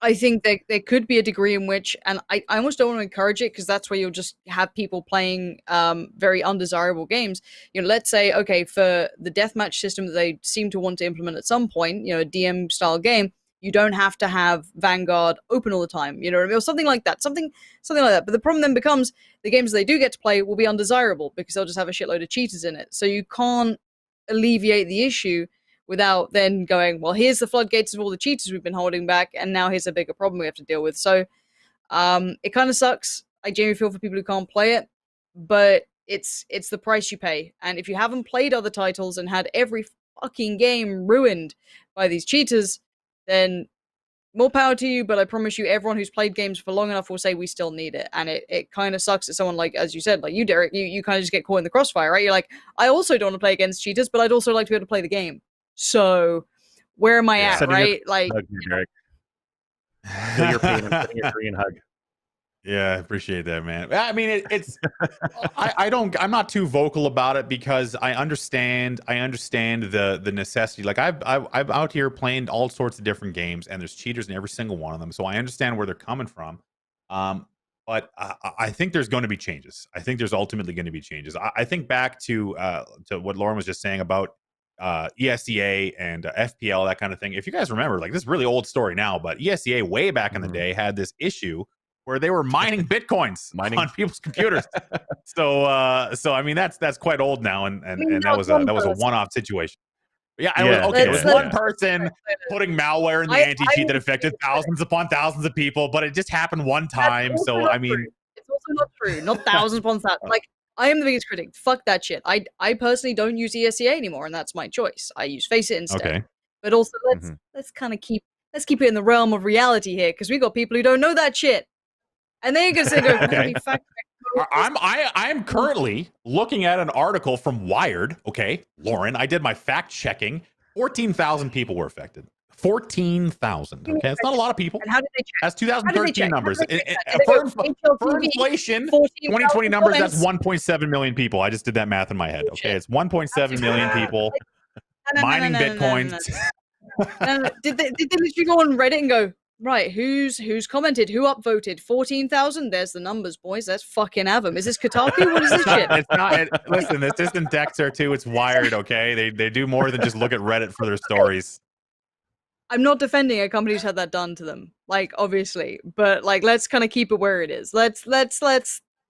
I think there could be a degree in which, and I almost don't want to encourage it because that's where you'll just have people playing very undesirable games. You know, let's say, okay, for the deathmatch system that they seem to want to implement at some point, you know, a DM style game, you don't have to have Vanguard open all the time, you know what I mean? Or something like that, something like that. But the problem then becomes the games they do get to play will be undesirable because they'll just have a shitload of cheaters in it. So you can't alleviate the issue without then going, well, here's the floodgates of all the cheaters we've been holding back, and now here's a bigger problem we have to deal with. So it kind of sucks. I genuinely feel for people who can't play it, but it's the price you pay. And if you haven't played other titles and had every fucking game ruined by these cheaters, then more power to you, but I promise you, everyone who's played games for long enough will say we still need it. And it kind of sucks that someone like, as you said, like you, Derek, you kind of just get caught in the crossfire, right? You're like, I also don't want to play against cheaters, but I'd also like to be able to play the game. So where am I at, right? Like, feel your pain and sending a Korean hug. Yeah, I appreciate that, man. I mean, I'm not too vocal about it because I understand the necessity. Like I'm out here playing all sorts of different games, and there's cheaters in every single one of them. So I understand where they're coming from. But I think there's going to be changes. I think there's ultimately going to be changes. I think back to what Lauren was just saying about ESEA and FPL, that kind of thing. If you guys remember, like this is really old story now, but ESEA way back in the day had this issue where they were mining bitcoins on people's computers. So I mean that's quite old now, and that was a one-off situation. Yeah, it was one person putting malware in the anti-cheat that affected thousands upon thousands of people, but it just happened one time. So I mean, it's also not true. Not thousands upon thousands. Like, I am the biggest critic. Fuck that shit. I personally don't use ESEA anymore, and that's my choice. I use Faceit instead. Okay. But also let's kind of keep it in the realm of reality here, because we got people who don't know that shit, and they ain't gonna say go. Okay. I'm currently looking at an article from Wired. Okay, Lauren, I did my fact checking. 14,000 people were affected. 14,000. Okay, that's not a lot of people. And how did they check? That's 2013 numbers. For inflation, 2020 numbers, that's 1.7 million people. I just did that math in my head. Okay, it's 1.7 million people mining bitcoins. Did they literally go on Reddit and go, right, who's commented? Who upvoted? 14,000? There's the numbers, boys. Let's fucking have them. Is this Kotaku? What is this shit? It's not. Listen, this isn't Dexter too. It's Wired. Okay, they do more than just look at Reddit for their stories. I'm not defending a company who's had that done to them, like obviously, but like let's kind of keep it where it is. Let's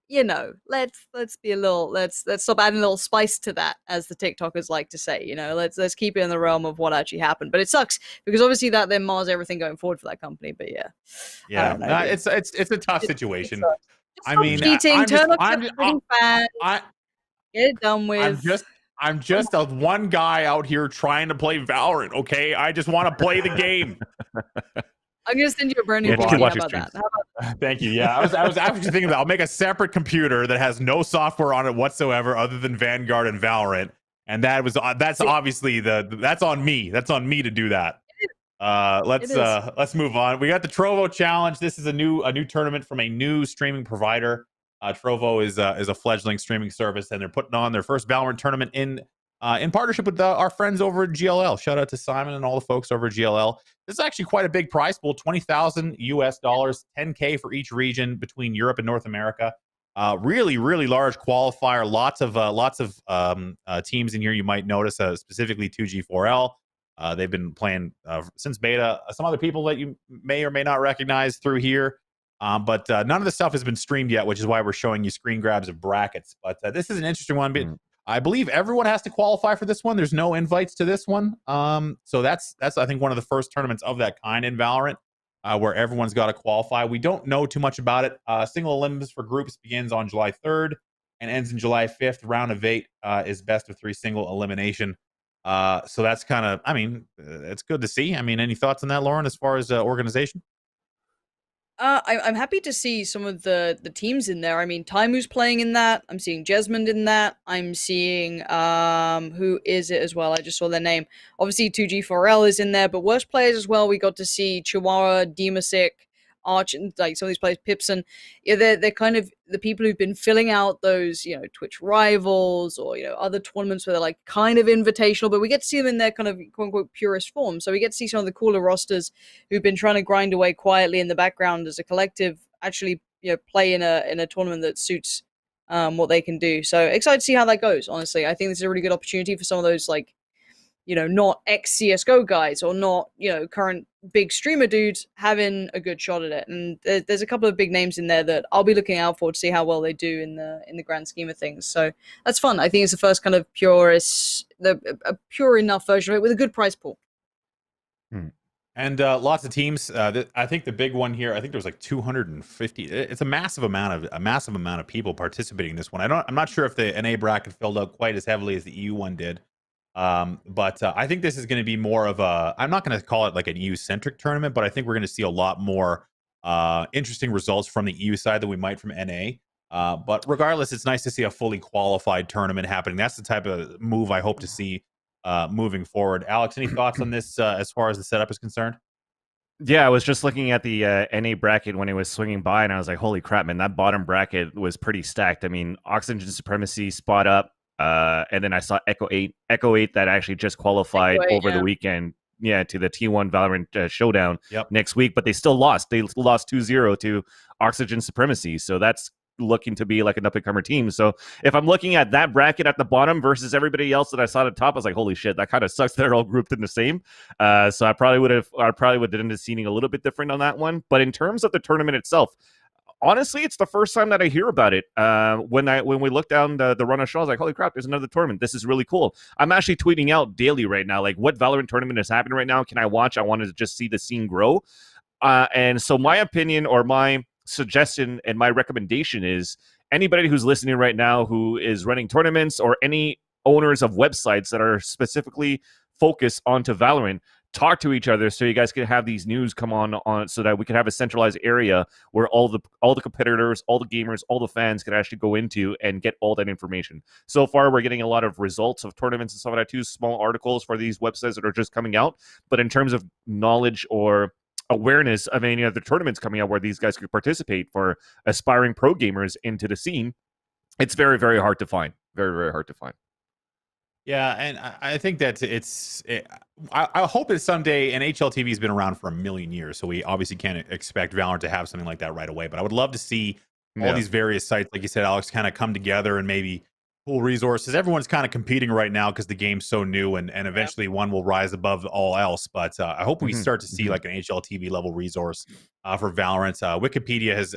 you know, let's be a little let's stop adding a little spice to that, as the TikTokers like to say. You know, let's keep it in the realm of what actually happened. But it sucks because obviously that then mars everything going forward for that company. But yeah, Yeah, don't know, it's a tough situation. I mean, cheating, turn off the freaking fans, get it done with. I'm just a one guy out here trying to play Valorant. Okay, I just want to play the game. I'm gonna send you a brand new body. How about that? Thank you. Yeah, I was actually thinking that I'll make a separate computer that has no software on it whatsoever other than Vanguard and Valorant, and that's obviously that's on me. That's on me to do that. Let's move on. We got the Trovo challenge. This is a new tournament from a new streaming provider. Trovo is a fledgling streaming service, and they're putting on their first Valorant tournament in partnership with our friends over at GLL. Shout out to Simon and all the folks over at GLL. This is actually quite a big prize pool, $20,000 US, $10K for each region between Europe and North America. Really, really large qualifier. Lots of teams in here you might notice, specifically 2G4L. They've been playing since beta. Some other people that you may or may not recognize through here. But none of the stuff has been streamed yet, which is why we're showing you screen grabs of brackets. But this is an interesting one. But I believe everyone has to qualify for this one. There's no invites to this one. So that's I think one of the first tournaments of that kind in Valorant, where everyone's got to qualify. We don't know too much about it. Single elims for groups begins on July 3rd and ends in July 5th. Round of 8 is best of 3 single elimination. So that's kind of, I mean, it's good to see. I mean, any thoughts on that, Lauren, as far as organization? I'm happy to see some of the teams in there. I mean, Taimu's playing in that. I'm seeing Jesmond in that. I'm seeing who is it as well? I just saw their name. Obviously, 2G4L is in there, but worst players as well. We got to see Chihuahua, Demasic, Arch, and like some of these players, Pipson. Yeah, they're kind of the people who've been filling out those, you know, Twitch rivals or, you know, other tournaments where they're like kind of invitational, but we get to see them in their kind of quote unquote purest form. So we get to see some of the cooler rosters who've been trying to grind away quietly in the background as a collective actually, you know, play in a tournament that suits what they can do. So excited to see how that goes. Honestly, I think this is a really good opportunity for some of those, like, you know, not ex CS:GO guys or not, you know, current big streamer dudes having a good shot at it. And there's a couple of big names in there that I'll be looking out for to see how well they do in the grand scheme of things. So that's fun. I think it's the first kind of a pure enough version of it with a good prize pool. And lots of teams. I think the big one here, I think there was like 250. It's a massive amount of people participating in this one. I'm not sure if the NA bracket filled out quite as heavily as the EU one did. But I think this is going to be more of I'm not going to call it like an EU-centric tournament, but I think we're going to see a lot more interesting results from the EU side than we might from NA. But regardless, it's nice to see a fully qualified tournament happening. That's the type of move I hope to see moving forward. Alex, any thoughts on this as far as the setup is concerned? Yeah, I was just looking at the NA bracket when it was swinging by, and I was like, holy crap, man, that bottom bracket was pretty stacked. I mean, Oxygen Supremacy, Spot Up, and then I saw Echo 8 that actually just qualified over the weekend, to the T1 Valorant showdown next week, but they still lost. They lost 2-0 to Oxygen Supremacy, so that's looking to be like an up-and-comer team. So if I'm looking at that bracket at the bottom versus everybody else that I saw at the top, I was like, holy shit, that kind of sucks. They're all grouped in the same. So I probably would have ended up seeing a little bit different on that one. But in terms of the tournament itself, honestly, it's the first time that I hear about it. When we look down the run of show, I was like, holy crap, there's another tournament. This is really cool. I'm actually tweeting out daily right now, like, what Valorant tournament is happening right now? Can I watch? I wanted to just see the scene grow. And so my opinion or my suggestion and my recommendation is anybody who's listening right now who is running tournaments or any owners of websites that are specifically focused onto Valorant, talk to each other so you guys can have these news come on so that we can have a centralized area where all the competitors, all the gamers, all the fans can actually go into and get all that information. So far, we're getting a lot of results of tournaments and stuff like that too, small articles for these websites that are just coming out. But in terms of knowledge or awareness of any other tournaments coming out where these guys could participate for aspiring pro gamers into the scene, it's very, very hard to find. Very, very hard to find. Yeah, and I think that I hope that someday, and HLTV has been around for 1,000,000 years, so we obviously can't expect Valorant to have something like that right away. But I would love to see all these various sites, like you said, Alex, kind of come together and maybe pool resources. Everyone's kind of competing right now because the game's so new, and eventually one will rise above all else. But I hope we start to see like an HLTV level resource for Valorant. Wikipedia has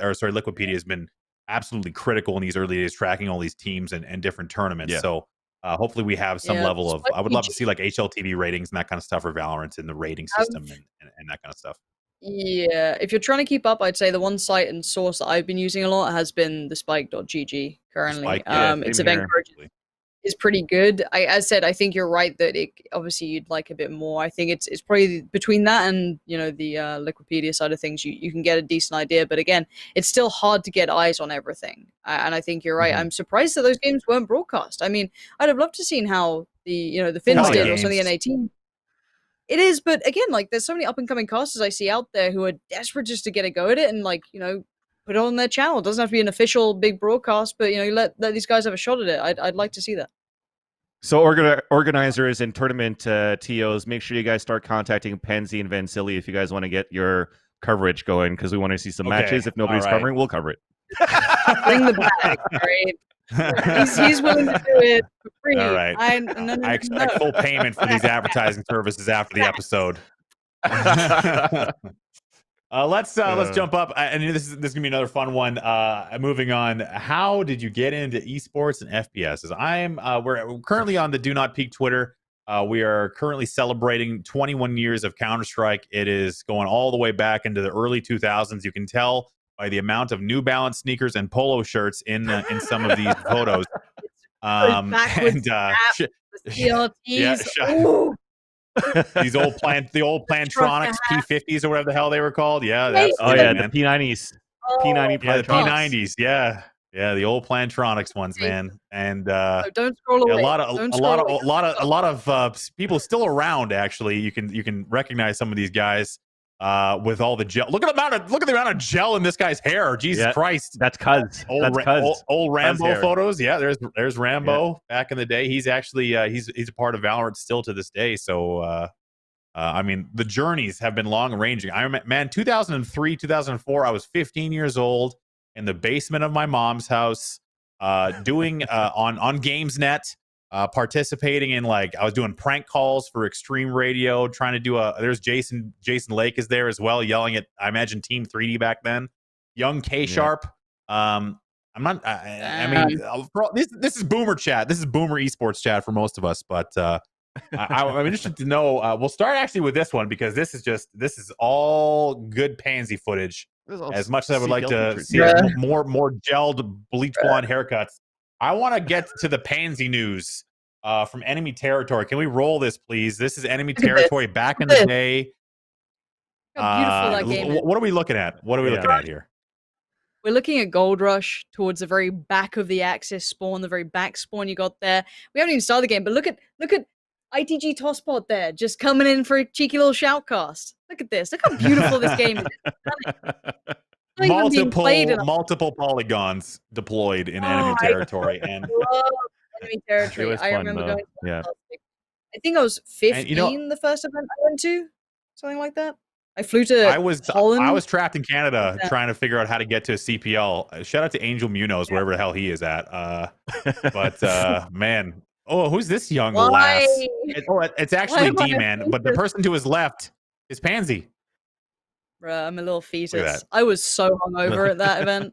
been absolutely critical in these early days, tracking all these teams and different tournaments. Yeah. So hopefully we have some level of. I would love to see like HLTV ratings and that kind of stuff for Valorant in the rating system and that kind of stuff. Yeah, if you're trying to keep up, I'd say the one site and source that I've been using a lot has been the Spike.gg currently. Spike, yeah, It's same event coverage is pretty good. As said, I think you're right that it obviously you'd like a bit more. I think it's probably between that and the Liquipedia side of things, you can get a decent idea. But again, it's still hard to get eyes on everything. And I think you're right. I'm surprised that those games weren't broadcast. I mean, I'd have loved to seen how the Finns did or something in 18. It is, but again, like there's so many up and coming casters I see out there who are desperate just to get a go at it and put it on their channel. It doesn't have to be an official big broadcast, but you let these guys have a shot at it. I'd like to see that. So organizers and tournament TOs, make sure you guys start contacting Pansy and Vansilli if you guys want to get your coverage going, because we want to see some matches. If nobody's covering, we'll cover it. Bring the bag, right? He's willing to do it for free. All right. I expect full payment for these advertising services after the episode. Let's jump up. And this is gonna be another fun one. Moving on. How did you get into esports and FPS? We're currently on the Do Not Peak Twitter. We are currently celebrating 21 years of Counter-Strike. It is going all the way back into the early 2000s. You can tell by the amount of New Balance sneakers and polo shirts in some of these photos. These the old Plantronics P50s or whatever the hell they were called. Yeah, the P90s. P90 the P90s. Yeah, the old Plantronics ones, man. And don't scroll away. A lot of people still around. Actually, you can recognize some of these guys. With all the gel, look at the amount of gel in this guy's hair. Jesus Christ, that's Cuz. Old Rambo photos. Yeah, there's Rambo back in the day. He's actually he's a part of Valorant still to this day. So I mean, the journeys have been long ranging. 2003, 2004. I was 15 years old in the basement of my mom's house, doing on GamesNet. Participating in I was doing prank calls for Extreme Radio, trying to do there's Jason Lake is there as well, yelling at I imagine Team 3D back then. Young K Sharp. I'm not. I mean, this is Boomer chat. This is Boomer Esports chat for most of us. But I'm interested to know. We'll start actually with this one because this is all good Pansy footage. As much as I would like to see more gelled bleach blonde haircuts. I want to get to the Pansy news from Enemy Territory. Can we roll this, please? This is Enemy Territory back in the day. How beautiful that game is. What are we looking at? What are we looking at here? We're looking at Gold Rush towards the very back of the Axis spawn, the very back spawn you got there. We haven't even started the game, but look at ITG Tosspot there, just coming in for a cheeky little shoutcast. Look at this. Look how beautiful this game is. Multiple polygons deployed in enemy territory, and enemy territory. I remember going. Yeah, I think I was 15 the first event I went to, something like that. I flew to Holland. I was trapped in Canada trying to figure out how to get to a CPL. Shout out to Angel Munoz, wherever the hell he is at. But man, who's this young lass? It's actually D man, but the person to his left is Pansy. Bruh, I'm a little fetus. I was so hungover at that event.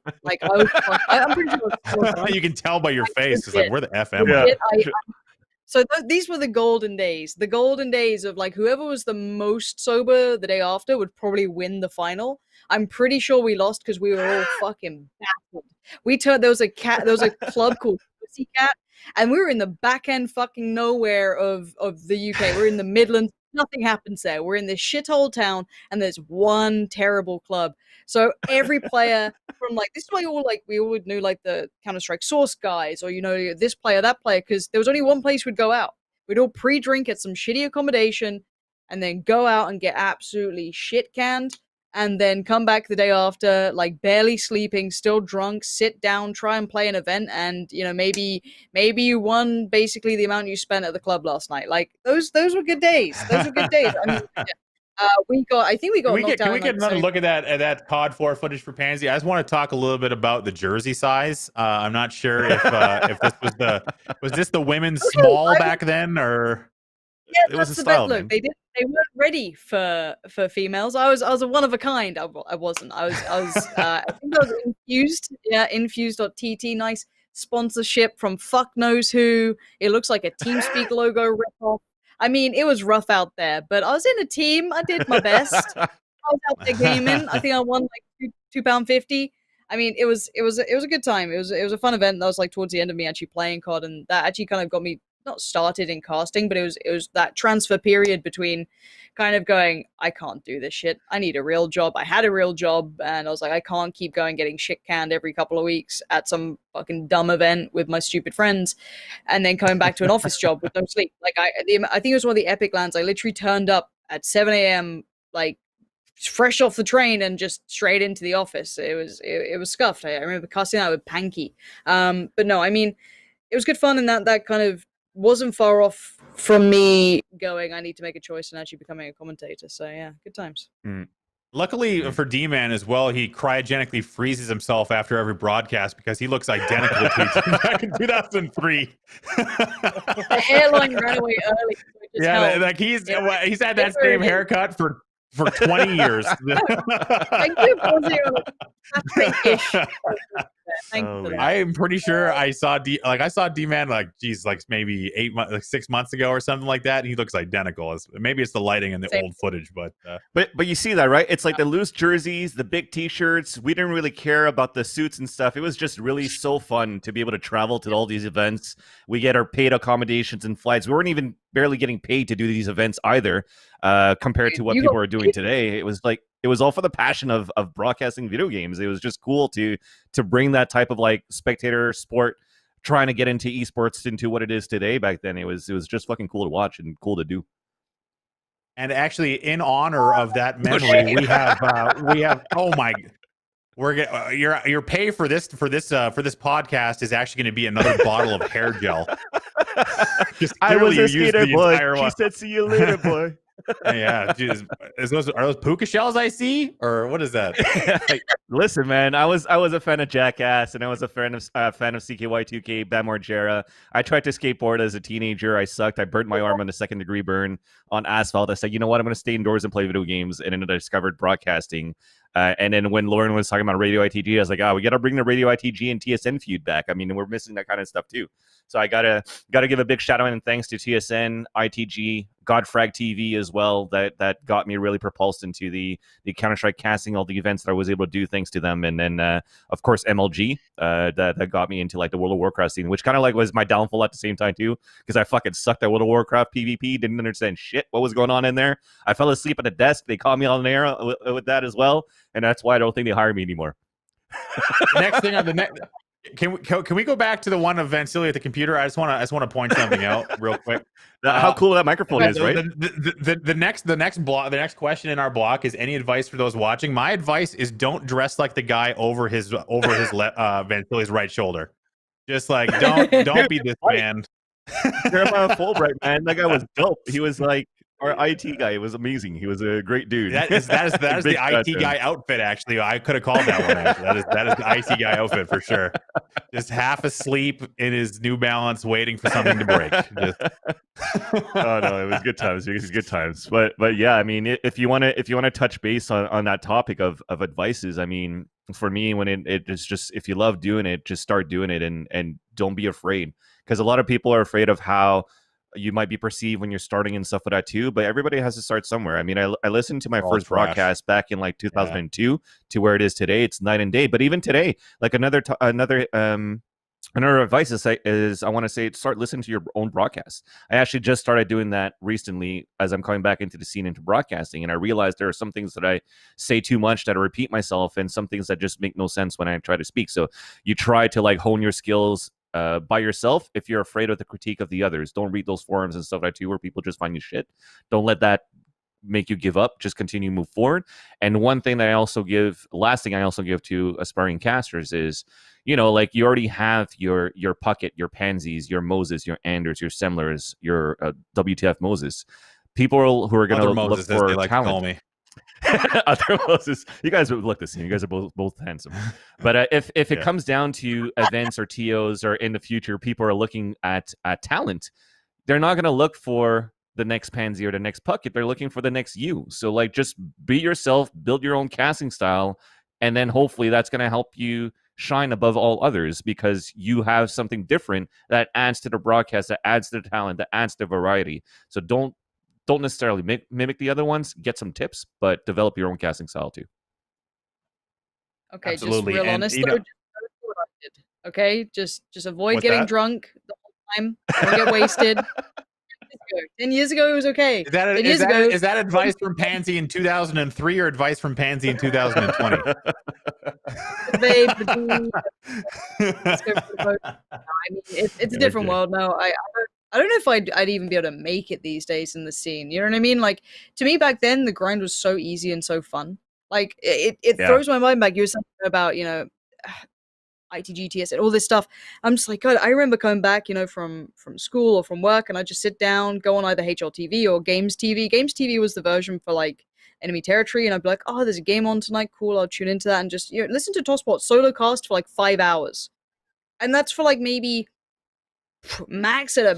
I'm pretty sure. You can tell by your face. It's like, where the F am I? So these were the golden days. The golden days of whoever was the most sober the day after would probably win the final. I'm pretty sure we lost because we were all fucking baffled. There was a club called Pussycat, and we were in the back end fucking nowhere of the UK. We're in the Midlands. Nothing happens there. We're in this shithole town, and there's one terrible club. So every player from this is why we all knew the Counter-Strike Source guys, or this player, that player, because there was only one place we'd go out. We'd all pre-drink at some shitty accommodation, and then go out and get absolutely shit canned, and then come back the day after, barely sleeping, still drunk, sit down, try and play an event, and maybe you won basically the amount you spent at the club last night. Those were good days. Those were good days. I mean, I think we got Can we knocked get, can out we in, get like, another the look at that COD 4 footage for Pansy? I just want to talk a little bit about the jersey size. I'm not sure if this was this the women's small back then, or yeah, It was that's a the best. style, man. Look, they weren't ready for females. I was a one of a kind. I wasn't. I think I was infused. Yeah, infused.tt. Nice sponsorship from fuck knows who. It looks like a TeamSpeak logo ripoff. I mean, it was rough out there, but I was in a team. I did my best. I was out there gaming. I think I won like £2.50. I mean, it was a good time. It was a fun event. That was like towards the end of me actually playing COD, and that actually kind of got me not started in casting, but it was that transfer period between kind of going, I can't do this shit. I need a real job. I had a real job, and I was like, I can't keep going getting shit canned every couple of weeks at some fucking dumb event with my stupid friends, and then coming back to an office job with no sleep. Like I think it was one of the epic lands. I literally turned up at 7 a.m. like fresh off the train and just straight into the office. It was scuffed. I remember cussing out with Panky. But no, I mean, it was good fun, and that kind of wasn't far off from me going, I need to make a choice and actually becoming a commentator. So yeah, good times. Luckily for D-Man as well, he cryogenically freezes himself after every broadcast because he looks identical to each back in 2003. The hairline ran away early. So it just helped. Like he's had that same haircut for 20 years. Thank you, Pansy. Patrick-ish. Thank you for that. I am pretty sure I saw D-Man like maybe 6 months ago or something like that, and he looks identical. Maybe it's the lighting and the Same. old footage, but you see that, right? It's like the loose jerseys, the big T-shirts. We didn't really care about the suits and stuff. It was just really so fun to be able to travel to all these events. We get our paid accommodations and flights. We weren't even barely getting paid to do these events either, compared to what people are doing today. It was all for the passion of broadcasting video games. It was just cool to bring that type of like spectator sport, trying to get into esports into what it is today. Back then, it was just fucking cool to watch and cool to do. And actually, in honor of that memory, we have oh my, your pay for this podcast is actually going to be another bottle of hair gel. I was a skater boy. She said, "See you later, boy." Yeah, geez. Are those puka shells I see, or what is that? Listen, man, I was a fan of Jackass, and I was a fan of CKY2K, Bam Margera. I tried to skateboard as a teenager. I sucked. I burnt my arm on a second-degree burn on asphalt. I said, you know what? I'm going to stay indoors and play video games, and then I discovered broadcasting. And then when Lauren was talking about Radio ITG, I was like, we got to bring the Radio ITG and TSN feud back. I mean, we're missing that kind of stuff too. So I gotta give a big shout out and thanks to TSN, ITG, Godfrag TV as well. That got me really propulsed into the Counter-Strike casting, all the events that I was able to do thanks to them. And then of course MLG that got me into like the World of Warcraft scene, which kind of like was my downfall at the same time too, because I fucking sucked at World of Warcraft PvP, didn't understand shit what was going on in there. I fell asleep at the desk. They caught me on the air with that as well, and that's why I don't think they hire me anymore. Next thing on the next. Can we go back to the one of Vansilli at the computer? I just want to point something out real quick. How cool that microphone is, right? The next question in our block is any advice for those watching. My advice is don't dress like the guy over his Vansilli's right shoulder. Just like don't be this man. Jeremiah Fulbright, man, that guy was dope. He was like our IT guy. It was amazing. He was a great dude. That is the IT guy outfit. Actually, I could have called that one. Actually. That is the IT guy outfit for sure. Just half asleep in his New Balance, waiting for something to break. Oh no, it was good times. It was good times. But yeah, I mean, if you want to touch base on that topic of advices, I mean, for me, when it's just, if you love doing it, just start doing it and don't be afraid, because a lot of people are afraid of how you might be perceived when you're starting and stuff like that too, but everybody has to start somewhere. I mean, I listened to my first broadcast back in like 2002 to where it is today. It's night and day. But even today, like another advice is I want to say start listening to your own broadcasts. I actually just started doing that recently as I'm coming back into the scene into broadcasting, and I realized there are some things that I say too much that I repeat myself, and some things that just make no sense when I try to speak. So you try to like hone your skills by yourself. If you're afraid of the critique of the others, don't read those forums and stuff like that too, where people just find you shit. Don't let that make you give up. Just continue to move forward. And last thing I also give to aspiring casters is, like you already have your Puckett, your Pansies, your Moses, your Anders, your Semlers, your WTFmoses. people who are going to Other look Moses, as for they like to call talent. me. Other Moses, you guys look the same. You guys are both handsome. But if it comes down to events or TOs, or in the future, people are looking at talent, they're not going to look for the next Pansy or the next Puckett. They're looking for the next you. So like, just be yourself, build your own casting style, and then hopefully that's going to help you shine above all others, because you have something different that adds to the broadcast, that adds to the talent, that adds to variety. So don't necessarily mimic the other ones. Get some tips, but develop your own casting style too. Okay, Absolutely. just real And, honest you though. know- Just do what I did, okay, just avoid What's getting that? drunk the whole time. Don't get wasted. 10 years ago, it was okay. Is that 10 years ago, is that advice from Pansy in 2003 or advice from Pansy in 2020? babe, let's go for the boat. I mean, it's a different world now. I don't know if I'd even be able to make it these days in the scene. You know what I mean? Like, to me back then, the grind was so easy and so fun. Like, it throws my mind back. You were saying about, you know, ITGTS and all this stuff. I'm just like, God, I remember coming back, you know, from school or from work, and I just sit down, go on either HLTV or Games TV. Games TV was the version for like enemy territory, and I'd be like, oh, there's a game on tonight, cool, I'll tune into that and just, you know, listen to Tosspot solo cast for like 5 hours, and that's for like maybe max at a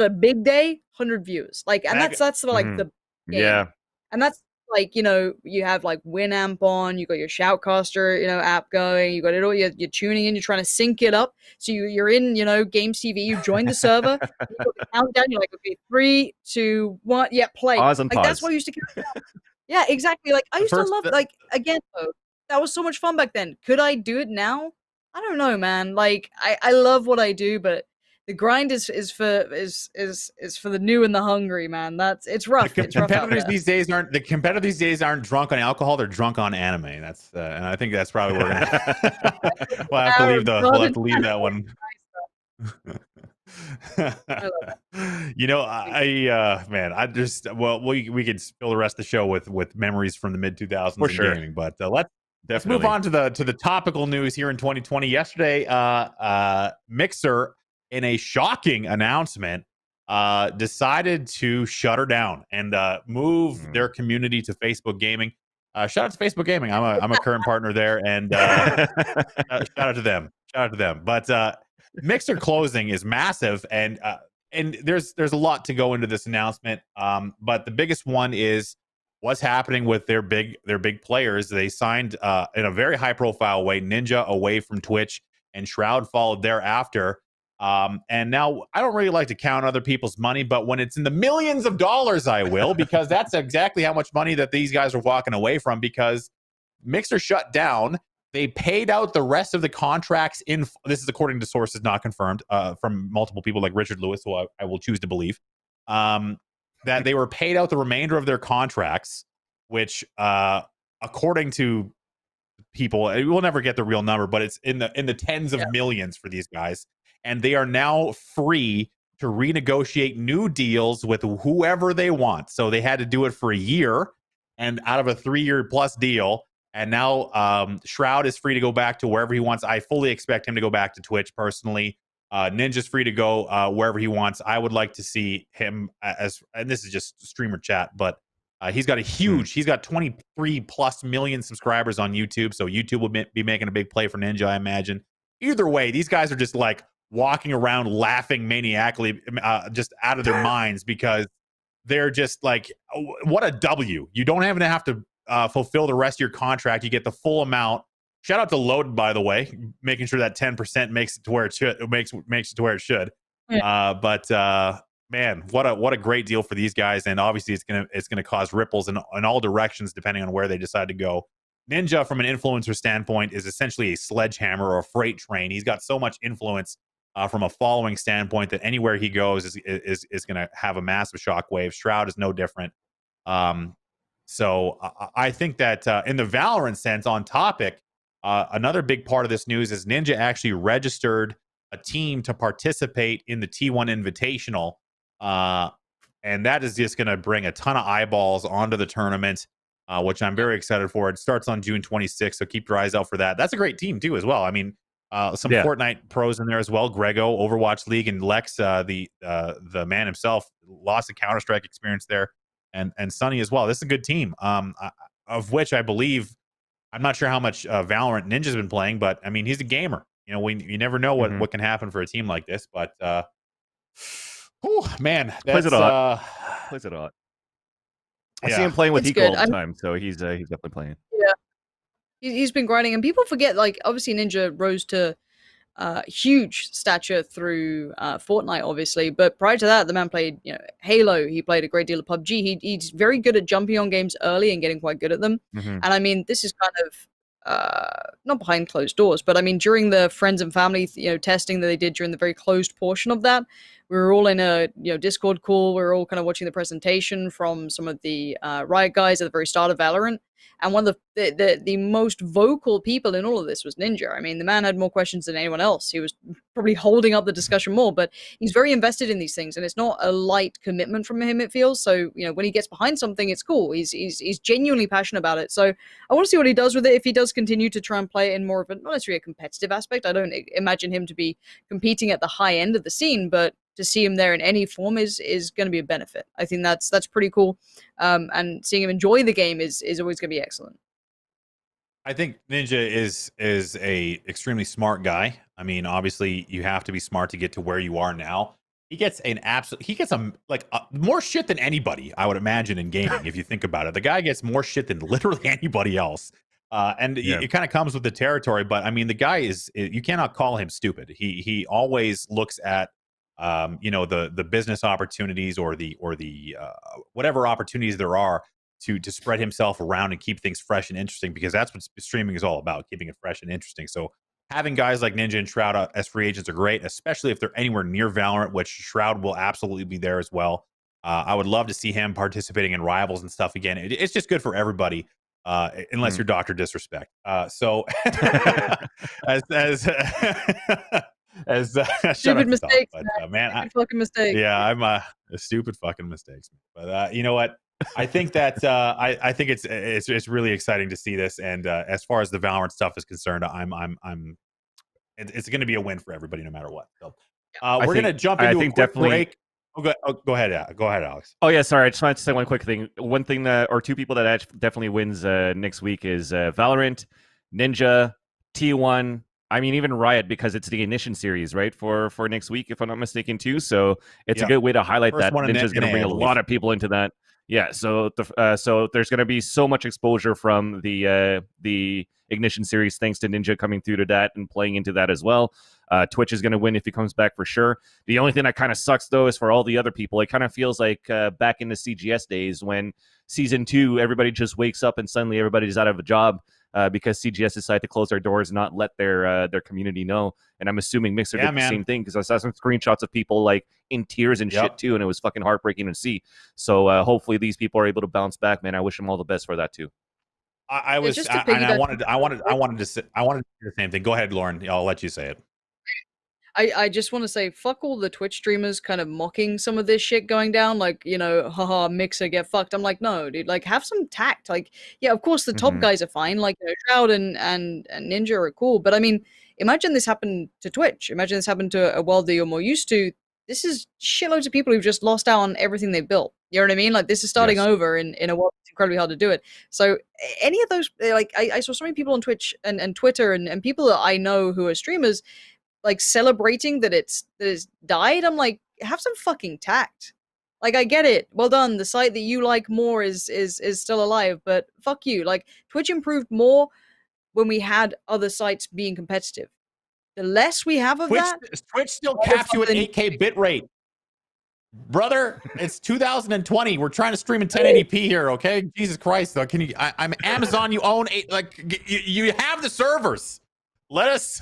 big day 100 views, like, and that's for like the game. And that's like, you know, you have like Winamp on, you got your Shoutcaster, you know, app going, you got it all, you're tuning in, you're trying to sync it up. So you're in, you know, Games TV, you join the server, you got the countdown, you're like, okay, 3, 2, 1, yeah, play. Pause and like, pause. That's what I used to count down. Yeah, exactly. Like, I used to love, like, again, though, that was so much fun back then. Could I do it now? I don't know, man. Like, I love what I do, but the grind is for the new and the hungry, man. It's rough. The it's rough out competitors there. these days aren't drunk on alcohol; they're drunk on anime. That's and I think that's probably where we're gonna we'll have to leave that one. You know, we could spill the rest of the show with memories from the mid 2000s in gaming, but let's move on to the topical news here in 2020. Yesterday, Mixer, in a shocking announcement, decided to shut her down and move their community to Facebook Gaming. Shout out to Facebook Gaming. I'm a current partner there, and shout out to them. But Mixer closing is massive, and there's a lot to go into this announcement. But the biggest one is what's happening with their big players. They signed in a very high profile way Ninja away from Twitch, and Shroud followed thereafter. And now I don't really like to count other people's money, but when it's in the millions of dollars, I will, because that's exactly how much money that these guys are walking away from, because Mixer shut down. They paid out the rest of the contracts this is according to sources not confirmed from multiple people like Richard Lewis, who I will choose to believe, that they were paid out the remainder of their contracts, which according to people, we'll never get the real number, but it's in the tens of millions for these guys. And they are now free to renegotiate new deals with whoever they want. So they had to do it for a year, and out of a 3-year plus deal. And now Shroud is free to go back to wherever he wants. I fully expect him to go back to Twitch personally. Ninja's free to go wherever he wants. I would like to see him and this is just streamer chat, but he's got he's got 23 plus million subscribers on YouTube. So YouTube will be making a big play for Ninja, I imagine. Either way, these guys are just like walking around laughing maniacally, just out of their minds, because they're just like, what a W. You don't even have to fulfill the rest of your contract. You get the full amount. Shout out to Loaded, by the way, making sure that 10% makes it to where it should. Makes it to where it should. Yeah. Man, what a great deal for these guys, and obviously it's gonna cause ripples in all directions depending on where they decide to go. Ninja, from an influencer standpoint, is essentially a sledgehammer or a freight train. He's got so much influence from a following standpoint that anywhere he goes is going to have a massive shockwave. Shroud is no different. So I think that in the Valorant sense, on topic, another big part of this news is Ninja actually registered a team to participate in the T1 Invitational. And that is just going to bring a ton of eyeballs onto the tournament, which I'm very excited for. It starts on June 26th, so keep your eyes out for that. That's a great team, too, as well. I mean, some Fortnite pros in there as well. Grego, Overwatch League, and Lex, the man himself, lost the Counter-Strike experience there. and Sunny as well. This is a good team. Of which I believe, I'm not sure how much Valorant Ninja's been playing, but I mean, he's a gamer. You know, you never know what can happen for a team like this. But man, plays it a lot. Plays it a lot. I see him playing with Eco all the time, so he's definitely playing. Yeah, he's been grinding, and people forget, like, obviously Ninja rose to huge stature through Fortnite, obviously, but prior to that, the man played, you know, Halo. He played a great deal of PUBG. He's very good at jumping on games early and getting quite good at them. And I mean, this is kind of not behind closed doors, but I mean, during the friends and family, you know, testing that they did during the very closed portion of that, we were all in a, you know, Discord call. We were all kind of watching the presentation from some of the Riot guys at the very start of Valorant. And one of the most vocal people in all of this was Ninja. I mean, the man had more questions than anyone else. He was probably holding up the discussion more, but he's very invested in these things, and it's not a light commitment from him, it feels. So, you know, when he gets behind something, it's cool. He's genuinely passionate about it. So I want to see what he does with it. If he does continue to try and play it in more of a, not necessarily a competitive aspect, I don't imagine him to be competing at the high end of the scene, but to see him there in any form is going to be a benefit. I think that's pretty cool. And seeing him enjoy the game is always going to be excellent. I think Ninja is a extremely smart guy. I mean, obviously you have to be smart to get to where you are now. He gets more shit than anybody, I would imagine, in gaming. If you think about it, the guy gets more shit than literally anybody else. It kind of comes with the territory, but I mean, the guy you cannot call him stupid. He always looks at you know, the business opportunities or the whatever opportunities there are to spread himself around and keep things fresh and interesting, because that's what streaming is all about, keeping it fresh and interesting. So having guys like Ninja and Shroud as free agents are great, especially if they're anywhere near Valorant, which Shroud will absolutely be there as well. I would love to see him participating in Rivals and stuff again. It's just good for everybody, unless you're Dr. Disrespect. So as stupid mistakes, man, fucking mistakes. Yeah, I'm a stupid fucking mistakes. But you know what? I think that I think it's really exciting to see this. And as far as the Valorant stuff is concerned, it's going to be a win for everybody, no matter what. So we're going to jump into a quick break. Go ahead, Alex. Oh yeah, sorry. I just wanted to say one quick thing. One thing or two people that definitely wins next week is Valorant, Ninja, T1. I mean, even Riot, because it's the Ignition series, right, for next week, if I'm not mistaken, too. So it's a good way to highlight that. Ninja's going to bring a lot of people into that. Yeah, so there's going to be so much exposure from the Ignition series, thanks to Ninja coming through to that and playing into that as well. Twitch is going to win if he comes back for sure. The only thing that kind of sucks, though, is for all the other people. It kind of feels like back in the CGS days when Season 2, everybody just wakes up and suddenly everybody's out of a job. Because CGS decided to close their doors and not let their community know. And I'm assuming Mixer did the same thing, because I saw some screenshots of people like in tears and shit too, and it was fucking heartbreaking to see. So hopefully these people are able to bounce back, man. I wish them all the best for that too. I wanted to say the same thing. Go ahead, Lauren. I'll let you say it. I just want to say, fuck all the Twitch streamers kind of mocking some of this shit going down, like, you know, haha, Mixer, get fucked. I'm like, no, dude, like, have some tact. Like, yeah, of course the top guys are fine, like, you know, Shroud and Ninja are cool, but I mean, imagine this happened to Twitch. Imagine this happened to a world that you're more used to. This is shitloads of people who've just lost out on everything they built. You know what I mean? Like, this is starting over in a world that's incredibly hard to do it. So any of those, like, I saw so many people on Twitch and Twitter and people that I know who are streamers, like, celebrating that it's died. I'm like, have some fucking tact. Like, I get it. Well done. The site that you like more is still alive, but fuck you. Like, Twitch improved more when we had other sites being competitive. The less we have of that, Twitch still caps you at 8K bitrate. Brother, it's 2020. We're trying to stream in 1080p here, okay? Jesus Christ, though. Can you? I'm Amazon. You own you have the servers. Let us.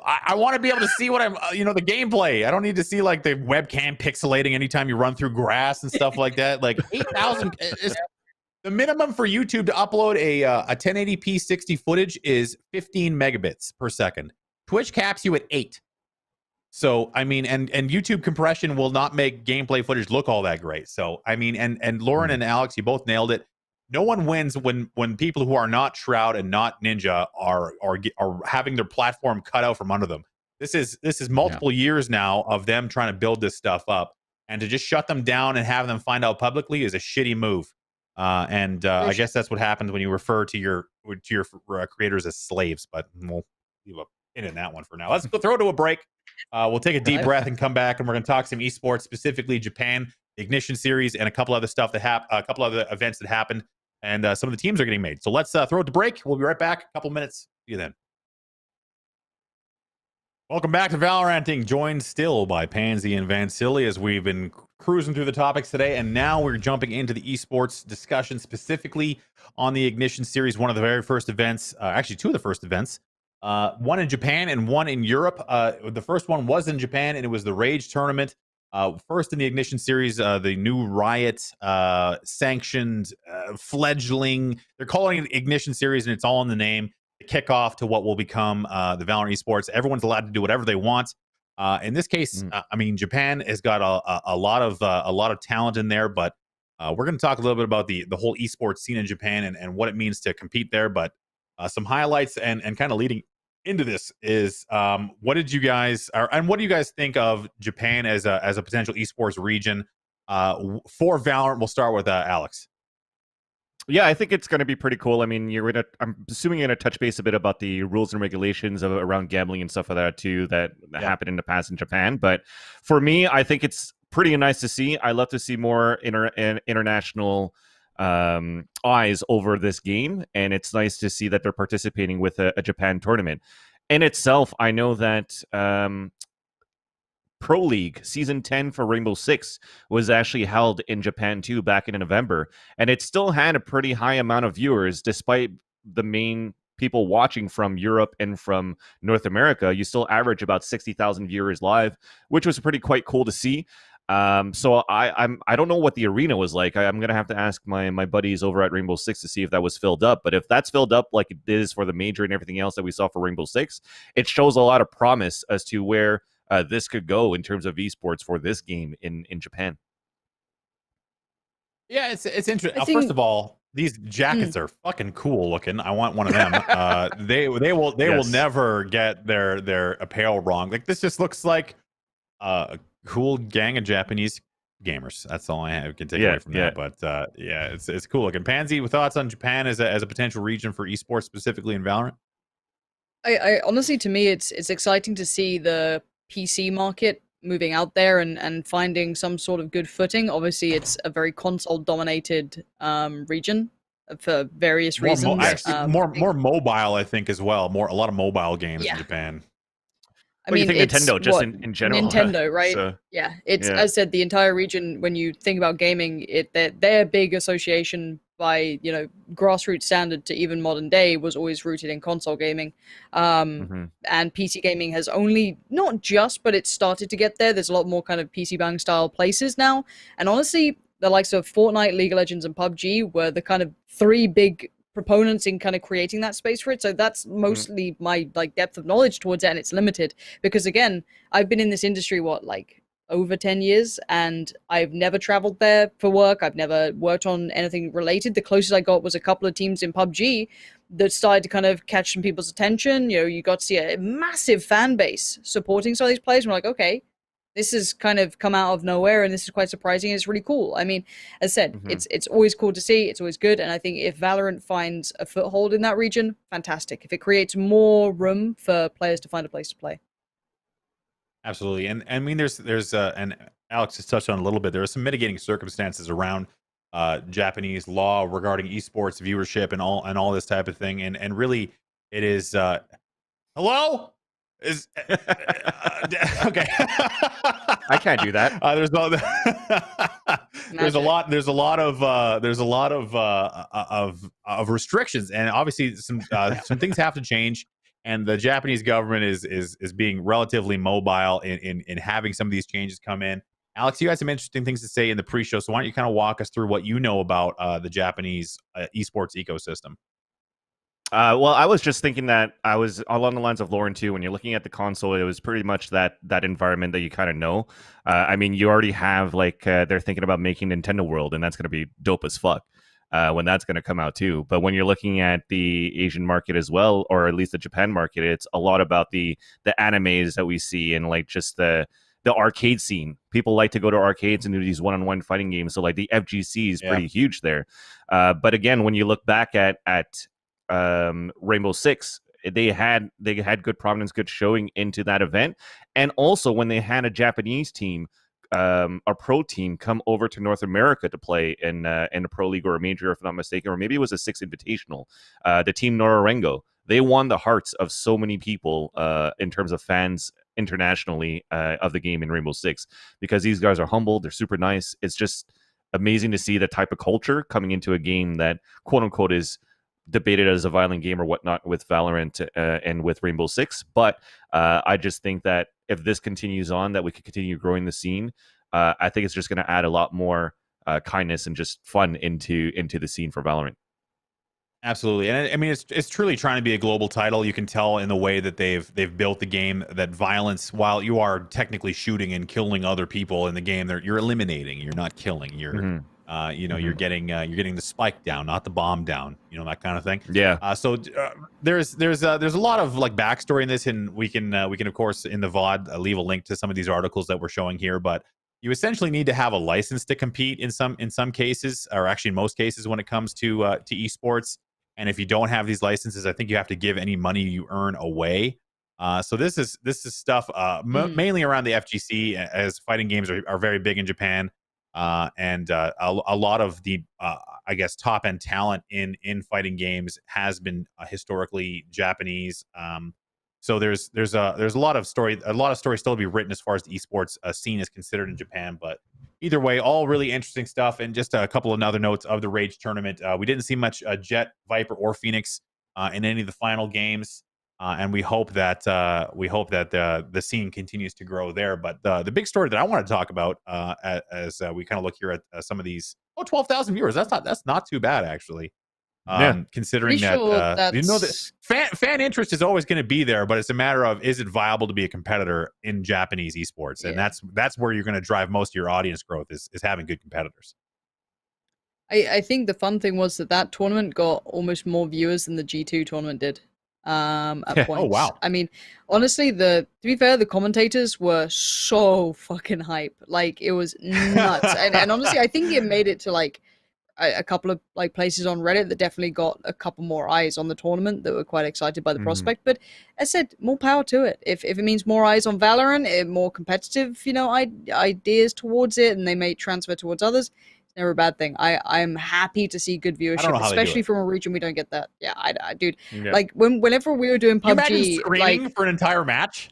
I want to be able to see what I'm, the gameplay. I don't need to see like the webcam pixelating anytime you run through grass and stuff like that. Like 8,000 is the minimum for YouTube to upload a 1080p 60 footage is 15 megabits per second. Twitch caps you at 8. So I mean, and YouTube compression will not make gameplay footage look all that great. So I mean, and Lauren and Alex, you both nailed it. No one wins when people who are not Shroud and not Ninja are having their platform cut out from under them. This is multiple years now of them trying to build this stuff up. and to just shut them down and have them find out publicly is a shitty move. I guess that's what happens when you refer to your creators as slaves. But we'll leave a pin in that one for now. Let's go throw to a break. We'll take a deep breath and come back, and we're going to talk some esports, specifically Japan, the Ignition Series, and a couple other stuff that a couple other events that happened, and some of the teams are getting made. So let's throw it to break. We'll be right back. A couple minutes. See you then. Welcome back to Valoranting, joined still by Pansy and Vansilli as we've been cruising through the topics today, and now we're jumping into the esports discussion, specifically on the Ignition Series, one of the very first events, actually two of the first events, one in Japan and one in Europe. The first one was in Japan, and it was the Rage tournament. First in the Ignition Series, the new Riot sanctioned fledgling, they're calling it Ignition Series, and it's all in the name. Kickoff to what will become the Valorant Esports. Everyone's allowed to do whatever they want. In this case, I mean, Japan has got a lot of talent in there, but we're going to talk a little bit about the whole esports scene in Japan and what it means to compete there. But some highlights and kind of leading into this is what do you guys think of Japan as a potential esports region for Valorant? We'll start with Alex. Yeah, I think it's going to be pretty cool. I mean, I'm assuming you're going to touch base a bit about the rules and regulations around gambling and stuff like that too that happened in the past in Japan. But for me, I think it's pretty nice to see. I love to see more international eyes over this game, and it's nice to see that they're participating with a Japan tournament. In itself, I know that Pro League Season 10 for Rainbow Six was actually held in Japan too back in November, and it still had a pretty high amount of viewers despite the main people watching from Europe and from North America. You still average about 60,000 viewers live, which was quite cool to see. So I don't know what the arena was like. I'm gonna have to ask my buddies over at Rainbow Six to see if that was filled up. But if that's filled up like it is for the major and everything else that we saw for Rainbow Six, it shows a lot of promise as to where this could go in terms of esports for this game in Japan. Yeah, it's interesting. First of all, these jackets are fucking cool looking. I want one of them. They will never get their apparel wrong. Like, this just looks like a cool gang of Japanese gamers. That's all I can take away from that. But it's cool looking. Pansy, thoughts on Japan as a potential region for esports, specifically in Valorant? I honestly, to me, it's exciting to see the PC market moving out there and finding some sort of good footing. Obviously, it's a very console-dominated region for various reasons. More mobile, I think, as well. A lot of mobile games in Japan. I mean, you think Nintendo, just in general. Nintendo, right? So, it's as I said, the entire region. When you think about gaming, their big association by grassroots standard to even modern day was always rooted in console gaming, and PC gaming has only not just, but it's started to get there. There's a lot more kind of PC bang style places now, and honestly, the likes of Fortnite, League of Legends, and PUBG were the kind of three big proponents in kind of creating that space for it. So that's mostly my depth of knowledge towards it, and it's limited because again, I've been in this industry over 10 years, and I've never traveled there for work. I've never worked on anything related. The closest I got was a couple of teams in PUBG that started to kind of catch some people's attention. You got to see a massive fan base supporting some of these players. And we're like, okay, this has kind of come out of nowhere, and this is quite surprising, and it's really cool. I mean, as I said, it's always cool to see. It's always good, and I think if Valorant finds a foothold in that region, fantastic. If it creates more room for players to find a place to play. Absolutely, and I mean, there's and Alex has touched on a little bit. There are some mitigating circumstances around Japanese law regarding esports viewership and all this type of thing, and really, it is. Hello. Is okay. I can't do that. There's a lot of restrictions, and obviously some things have to change. And the Japanese government is being relatively mobile in having some of these changes come in. Alex, you had some interesting things to say in the pre-show, so why don't you kind of walk us through what you know about the Japanese esports ecosystem? Well, I was just thinking that I was along the lines of Lauren too. When you're looking at the console, it was pretty much that environment that you kind of know. I mean, you already have they're thinking about making Nintendo World, and that's going to be dope as fuck when that's going to come out too. But when you're looking at the Asian market as well, or at least the Japan market, it's a lot about the animes that we see and just the the arcade scene. People like to go to arcades and do these one-on-one fighting games. So like the FGC is pretty huge there. But again, when you look back at Rainbow Six, they had good prominence, good showing into that event. And also when they had a Japanese team, a pro team, come over to North America to play in a pro league or a major, if I'm not mistaken, or maybe it was a 6 invitational. The team Norarengo, they won the hearts of so many people in terms of fans internationally of the game in Rainbow Six, because these guys are humble, they're super nice. It's just amazing to see the type of culture coming into a game that quote unquote is debated as a violent game or whatnot with Valorant and with Rainbow Six. But I just think that if this continues on, that we could continue growing the scene. I think it's just going to add a lot more kindness and just fun into the scene for Valorant. Absolutely, and I mean it's truly trying to be a global title. You can tell in the way that they've built the game that violence, while you are technically shooting and killing other people in the game, you're eliminating. You're not killing. You're you're getting the spike down, not the bomb down. You know, that kind of thing. Yeah. So there's a lot of like backstory in this, and we can of course in the VOD leave a link to some of these articles that we're showing here, but. You essentially need to have a license to compete in some cases, or actually in most cases when it comes to esports. And if you don't have these licenses, I think you have to give any money you earn away. So this is stuff mainly around the FGC, as fighting games are very big in Japan, and a lot of the I guess top end talent in fighting games has been historically Japanese. So there's a lot of story still to be written as far as the esports scene is considered in Japan. But either way, all really interesting stuff. And just a couple of other notes of the Rage tournament. We didn't see much Jet, Viper, or Phoenix in any of the final games, and we hope that the scene continues to grow there. But the big story that I want to talk about as we kind of look here at some of these 12,000 viewers. That's not too bad actually. Considering that that fan interest is always going to be there, but it's a matter of, is it viable to be a competitor in Japanese esports? And that's where you're going to drive most of your audience growth is having good competitors. I think the fun thing was that tournament got almost more viewers than the G2 tournament did at points. Oh wow. I mean, honestly, to be fair, the commentators were so fucking hype. Like, it was nuts. and honestly, I think it made it to like a couple of like places on Reddit that definitely got a couple more eyes on the tournament that were quite excited by the prospect. But as I said, more power to it. If it means more eyes on Valorant, more competitive, ideas towards it, and they may transfer towards others, it's never a bad thing. I'm happy to see good viewership, especially from a region we don't get that. Yeah, dude. Yeah. Like whenever we were doing PUBG, imagine screaming for an entire match.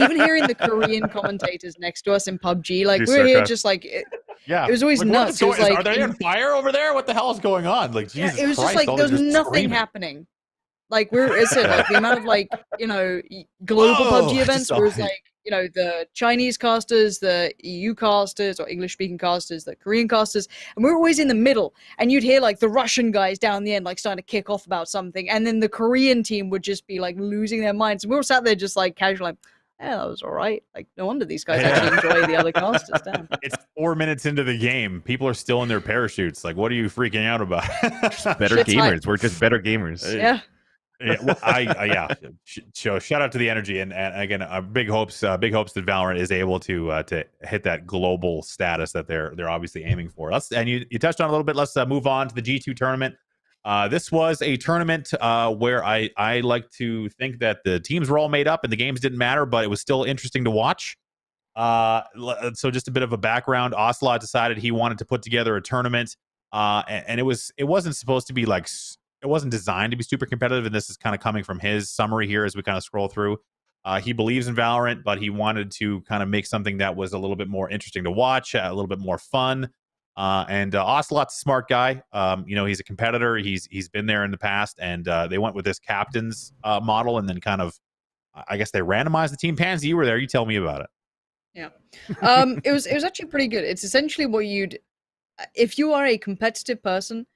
Even hearing the Korean commentators next to us in PUBG, like we're here just like. It was always nuts. It was like, are they on fire over there? What the hell is going on? Like, Jesus it was Christ, just like there's nothing happening. Like like the amount of like global PUBG events, where it's like the Chinese casters, the EU casters or English speaking casters, the Korean casters, and we're always in the middle. And you'd hear like the Russian guys down the end like starting to kick off about something, and then the Korean team would just be like losing their minds. And we were sat there just like casual, like. Yeah, that was all right. Like, no wonder these guys actually enjoy the other casters. Damn. It's 4 minutes into the game. People are still in their parachutes. Like, what are you freaking out about? Just better gamers. We're just better gamers. Yeah. So shout out to the energy, and again, big hopes that Valorant is able to hit that global status that they're obviously aiming for. And you touched on a little bit. Let's move on to the G2 tournament. This was a tournament where I like to think that the teams were all made up and the games didn't matter, but it was still interesting to watch. So just a bit of a background. Ocelot decided he wanted to put together a tournament, and it wasn't supposed to be like, it wasn't designed to be super competitive. And this is kind of coming from his summary here as we kind of scroll through. He believes in Valorant, but he wanted to kind of make something that was a little bit more interesting to watch, a little bit more fun. And Ocelot's a smart guy. He's a competitor. He's been there in the past, and they went with this captain's model, and then kind of, I guess they randomized the team. Pansy, you were there. You tell me about it. Yeah, it was actually pretty good. It's essentially what if you are a competitive person,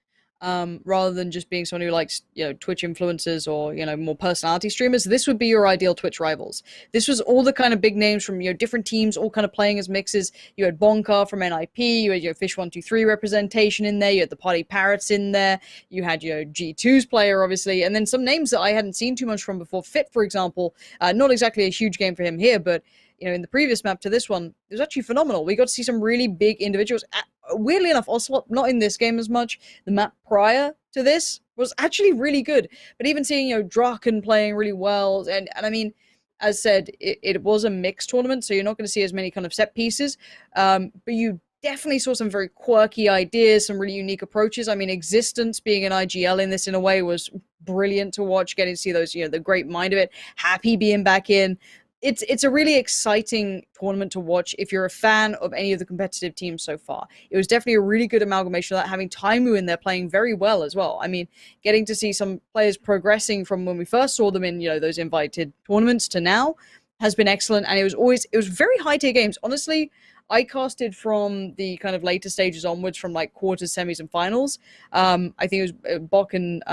rather than just being someone who likes, Twitch influencers or, more personality streamers, this would be your ideal Twitch rivals. This was all the kind of big names from, different teams, all kind of playing as mixes. You had Bonka from NIP, you had your Fish123 representation in there, you had the Party Parrots in there, you had your G2's player, obviously, and then some names that I hadn't seen too much from before. Fit, for example, not exactly a huge game for him here, but in the previous map to this one, it was actually phenomenal. We got to see some really big individuals. Weirdly enough, also not in this game as much. The map prior to this was actually really good. But even seeing, Draken playing really well, and I mean, as said, it was a mixed tournament, so you're not going to see as many kind of set pieces. But you definitely saw some very quirky ideas, some really unique approaches. I mean, Existence being an IGL in this in a way was brilliant to watch, getting to see those, the great mind of it. Happy being back in. It's a really exciting tournament to watch if you're a fan of any of the competitive teams so far. It was definitely a really good amalgamation of that, having Taimu in there playing very well as well. I mean, getting to see some players progressing from when we first saw them in, those invited tournaments to now has been excellent. And it was very high tier games. Honestly, I casted from the kind of later stages onwards, from like quarters, semis, and finals. I think it was Bok and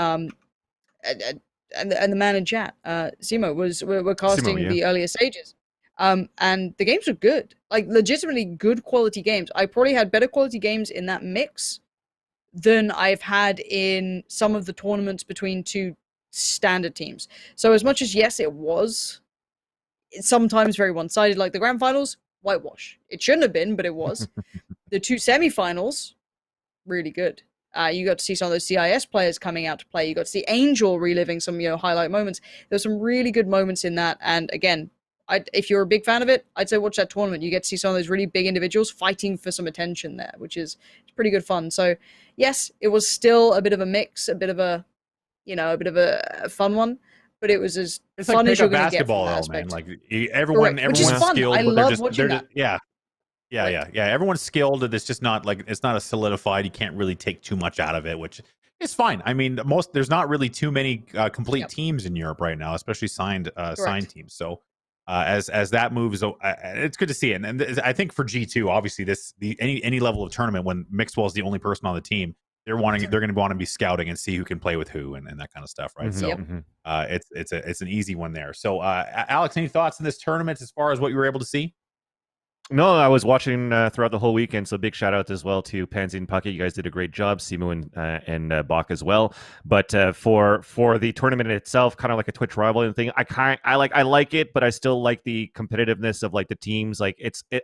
the man in chat, Simo, were casting Simo, yeah. the earlier stages. And the games were good, like legitimately good quality games. I probably had better quality games in that mix than I've had in some of the tournaments between two standard teams. So as much as, yes, it's sometimes very one-sided, like the grand finals, whitewash. It shouldn't have been, but it was. The two semifinals, really good. You got to see some of those CIS players coming out to play. You got to see Angel reliving some, highlight moments. There were some really good moments in that. And again, if you're a big fan of it, I'd say watch that tournament. You get to see some of those really big individuals fighting for some attention there, which is pretty good fun. So yes, it was still a bit of a mix, a bit of a fun one. But it was as it's fun like as you're going to get from basketball, that though, aspect. man. Like everyone's fun. skilled, I but love watching that. Yeah. Everyone's skilled. It's just not like it's not a solidified. You can't really take too much out of it, which is fine. I mean, there's not really too many complete teams in Europe right now, especially signed teams. So as that moves, it's good to see it. And I think for G2, obviously, any level of tournament when Mixwell is the only person on the team, they're going to want to be scouting and see who can play with who and that kind of stuff, right? It's an easy one there. So Alex, any thoughts on this tournament as far as what you were able to see? No, I was watching throughout the whole weekend, so big shout out as well to Pansy and Puckett. You guys did a great job, Simo and Bach as well. But for the tournament itself, kind of like a Twitch rivalry thing, I like it, but I still like the competitiveness of like the teams. Like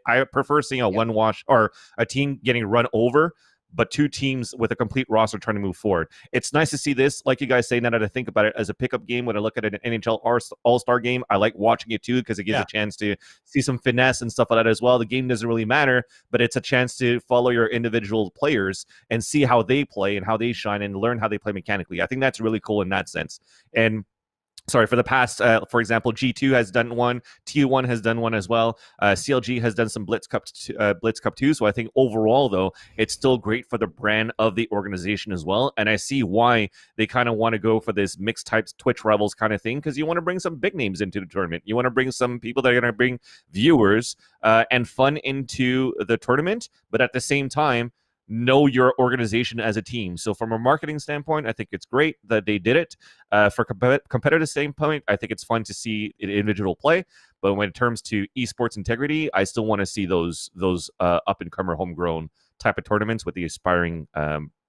I prefer seeing a one wash or a team getting run over, but two teams with a complete roster trying to move forward. It's nice to see this, like you guys say, now that I think about it, as a pickup game. When I look at an NHL All-Star game, I like watching it too because it gives a chance to see some finesse and stuff like that as well. The game doesn't really matter, but it's a chance to follow your individual players and see how they play and how they shine and learn how they play mechanically. I think that's really cool in that sense. And sorry, for the past, for example, G2 has done one, T1 has done one as well. CLG has done some Blitz Cup too. So I think overall, though, it's still great for the brand of the organization as well. And I see why they kind of want to go for this mixed types Twitch rivals kind of thing, because you want to bring some big names into the tournament. You want to bring some people that are going to bring viewers and fun into the tournament, but at the same time, know your organization as a team. So from a marketing standpoint, I think it's great that they did it. For competitive standpoint, I think it's fun to see an individual play. But when it comes to esports integrity, I still want to see those up and comer homegrown type of tournaments with the aspiring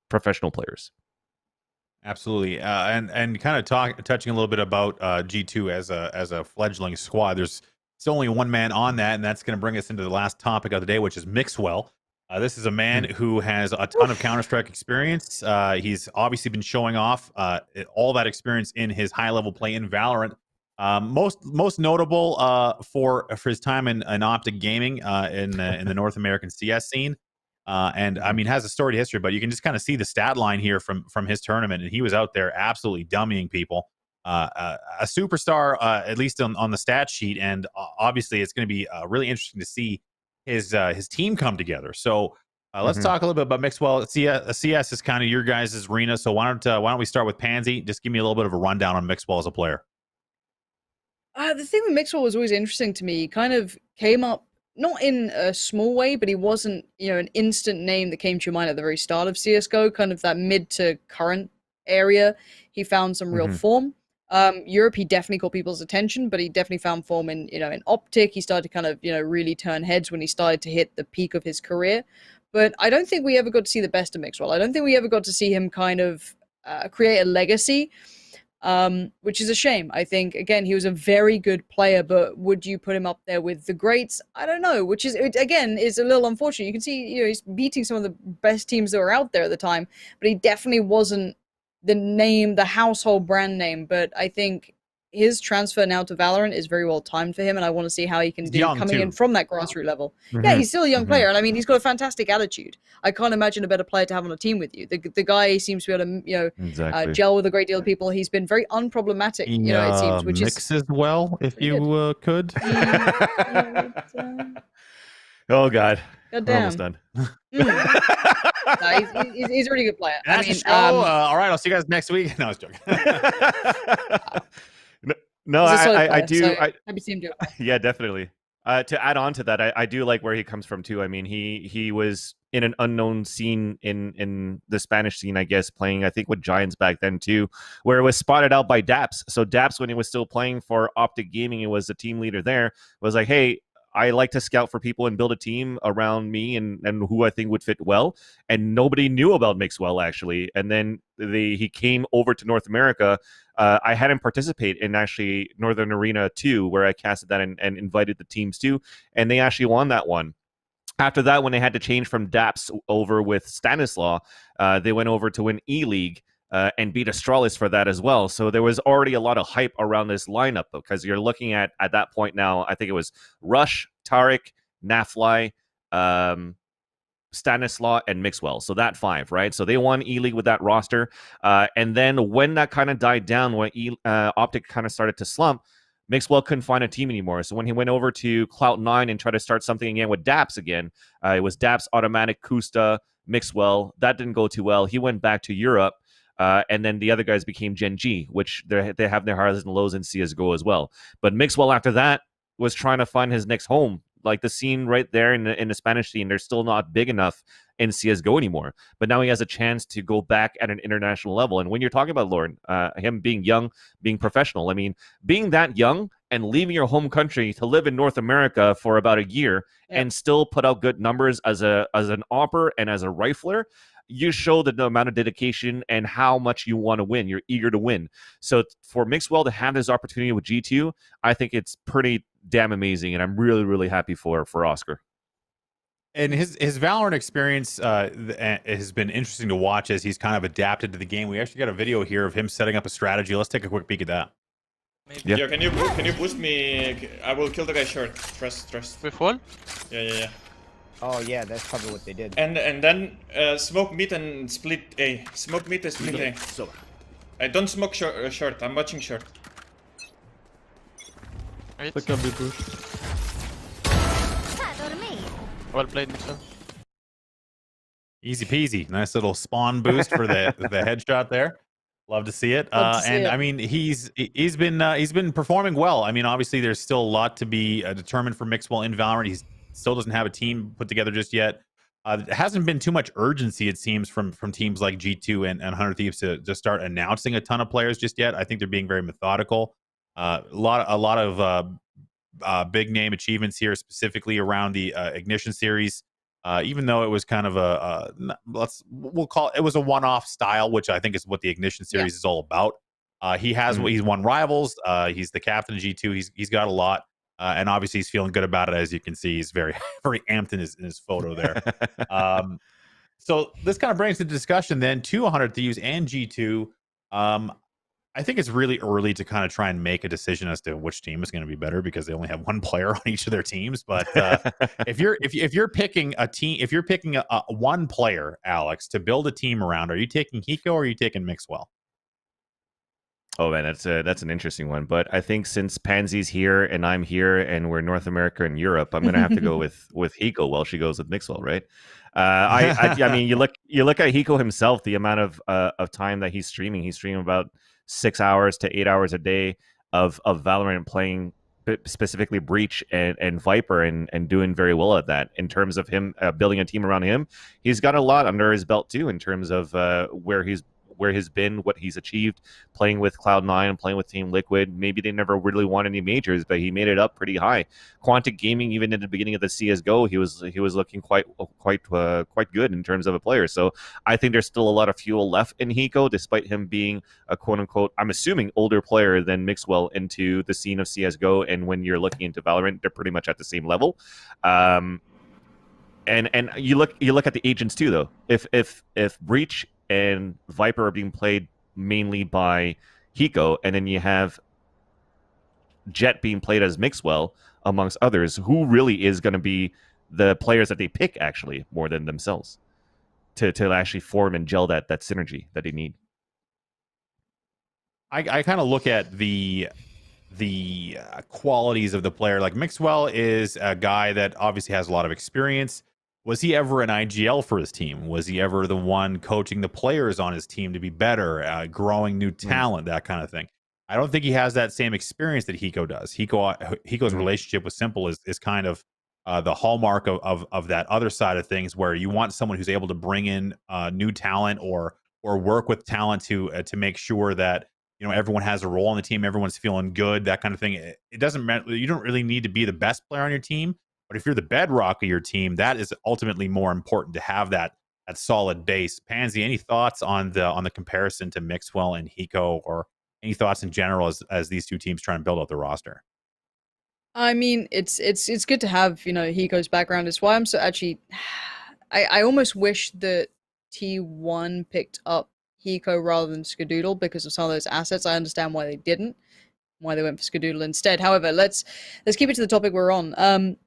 professional players. Absolutely, and kind of touching a little bit about G2 as a fledgling squad. There's only one man on that, and that's going to bring us into the last topic of the day, which is Mixwell. This is a man who has a ton of Counter-Strike experience. He's obviously been showing off all that experience in his high-level play in Valorant. Most notable for his time in Optic Gaming in the North American CS scene. And I mean, has a storied history, but you can just kind of see the stat line here from his tournament, and he was out there absolutely dummying people. A superstar, at least on the stat sheet, and obviously it's going to be really interesting to see his team come together. So let's talk a little bit about Mixwell. CS is kind of your guys' arena. So why don't we start with Pansy? Just give me a little bit of a rundown on Mixwell as a player. The thing with Mixwell was always interesting to me. He kind of came up not in a small way, but he wasn't an instant name that came to your mind at the very start of CS:GO. Kind of that mid to current area. He found some real form. Europe, he definitely caught people's attention, but he definitely found form in Optic. He started to kind of really turn heads when he started to hit the peak of his career. But I don't think we ever got to see the best of Mixwell. I don't think we ever got to see him kind of create a legacy. which is a shame. I think, again, he was a very good player, but would you put him up there with the greats? I don't know, which is, again, is a little unfortunate. You can see, he's beating some of the best teams that were out there at the time, but he definitely wasn't the household brand name. But I think his transfer now to Valorant is very well timed for him, and I want to see how he can do coming in from that grassroots level. Yeah, he's still a young player, and I mean, he's got a fantastic attitude. I can't imagine a better player to have on a team with you. The guy seems to be able to, gel with a great deal of people. He's been very unproblematic, it seems, which mixes well, if you could. Oh God. God damn. We're almost done. No, he's a really good player. I mean, all right, I'll see you guys next week. No, I was joking. No, I do. So happy to see him do it. Yeah, definitely. To add on to that, I do like where he comes from too. I mean, he was in an unknown scene in the Spanish scene, I guess, playing, I think, with Giants back then too, where it was spotted out by Daps. So Daps, when he was still playing for Optic Gaming, he was the team leader there, was like, hey, I like to scout for people and build a team around me and who I think would fit well. And nobody knew about Mixwell, actually. And then he came over to North America. I had him participate in actually Northern Arena 2, where I casted that and invited the teams too. And they actually won that one. After that, when they had to change from DAPS over with Stanislaw, they went over to win E-League. And beat Astralis for that as well. So there was already a lot of hype around this lineup, because you're looking at that point now, I think it was Rush, Tariq, Nafly, Stanislaw, and Mixwell. So that 5, right? So they won E-League with that roster. And then when that kind of died down, when Optic kind of started to slump, Mixwell couldn't find a team anymore. So when he went over to Cloud9 and tried to start something again with Daps again, it was Daps, Automatic, Kusta, Mixwell. That didn't go too well. He went back to Europe. And then the other guys became Gen G, which they have their highs and lows in CSGO as well. But Mixwell, after that, was trying to find his next home. Like the scene right there in the Spanish scene, they're still not big enough in CSGO anymore. But now he has a chance to go back at an international level. And when you're talking about Lauren, him being young, being professional, I mean, being that young and leaving your home country to live in North America for about a year and still put out good numbers as an opper and as a rifler, you show the amount of dedication and how much you want to win. You're eager to win. So for Mixwell to have this opportunity with G2, I think it's pretty damn amazing, and I'm really, really happy for Oscar. And his Valorant experience has been interesting to watch as he's kind of adapted to the game. We actually got a video here of him setting up a strategy. Let's take a quick peek at that. Yeah. Yo, can you boost me? I will kill the guy short. Trust. With one? Yeah. Oh yeah, that's probably what they did. And then smoke mid and split A. Smoke mid and split A. I don't smoke short. I'm watching short. Right. Push. Well played, Mixwell. Easy peasy. Nice little spawn boost for the headshot there. Love to see it. I mean, he's been performing well. I mean, obviously, there's still a lot to be determined for Mixwell in Valorant. He still doesn't have a team put together just yet. There hasn't been too much urgency, it seems, from teams like G2 and 100 Thieves to start announcing a ton of players just yet. I think they're being very methodical. A lot of big name achievements here, specifically around the Ignition series. Even though it was kind of we'll call it was a one-off style, which I think is what the Ignition series is all about. He's won rivals. He's the captain of G2. He's got a lot, and obviously he's feeling good about it. As you can see, he's very very amped in his photo there. So this kind of brings the discussion then to 100 Thieves and G2. I think it's really early to kind of try and make a decision as to which team is going to be better, because they only have one player on each of their teams. But if you're picking a team, if you're picking a one player, Alex, to build a team around, are you taking Hiko or are you taking Mixwell? Oh man, that's an interesting one. But I think since Pansy's here and I'm here and we're North America and Europe, I'm gonna have to go with Hiko while she goes with Mixwell, right? I mean, you look at Hiko himself, the amount of time that he's streaming. He's streaming about 6 hours to 8 hours a day of Valorant, playing specifically Breach and Viper, and doing very well at that. In terms of him building a team around him, he's got a lot under his belt too, in terms of where he's where he's been, what he's achieved, playing with Cloud9, playing with Team Liquid. Maybe they never really won any majors, but he made it up pretty high. Quantic Gaming, even in the beginning of the CS:GO, he was looking quite good in terms of a player. So I think there's still a lot of fuel left in Hiko, despite him being a quote unquote, I'm assuming, older player than Mixwell into the scene of CS:GO. And when you're looking into Valorant, they're pretty much at the same level. And you look at the agents too, though. If Breach and Viper are being played mainly by Hiko, and then you have Jet being played as Mixwell, amongst others, who really is going to be the players that they pick actually more than themselves to actually form and gel that synergy that they need? I kind of look at the qualities of the player. Like Mixwell is a guy that obviously has a lot of experience. Was he ever an IGL for his team? Was he ever the one coaching the players on his team to be better, growing new talent, that kind of thing? I don't think he has that same experience that Hiko does. Hiko's relationship with Simple is kind of the hallmark of that other side of things, where you want someone who's able to bring in new talent or work with talent to make sure that everyone has a role on the team, everyone's feeling good, that kind of thing. It doesn't matter. You don't really need to be the best player on your team. But if you're the bedrock of your team, that is ultimately more important to have that solid base. Pansy, any thoughts on the comparison to Mixwell and Hiko, or any thoughts in general as these two teams try and build out the roster? I mean, it's good to have Hiko's background. It's why I'm so actually. I almost wish that T1 picked up Hiko rather than Skadoodle because of some of those assets. I understand why they didn't, why they went for Skadoodle instead. However, let's keep it to the topic we're on.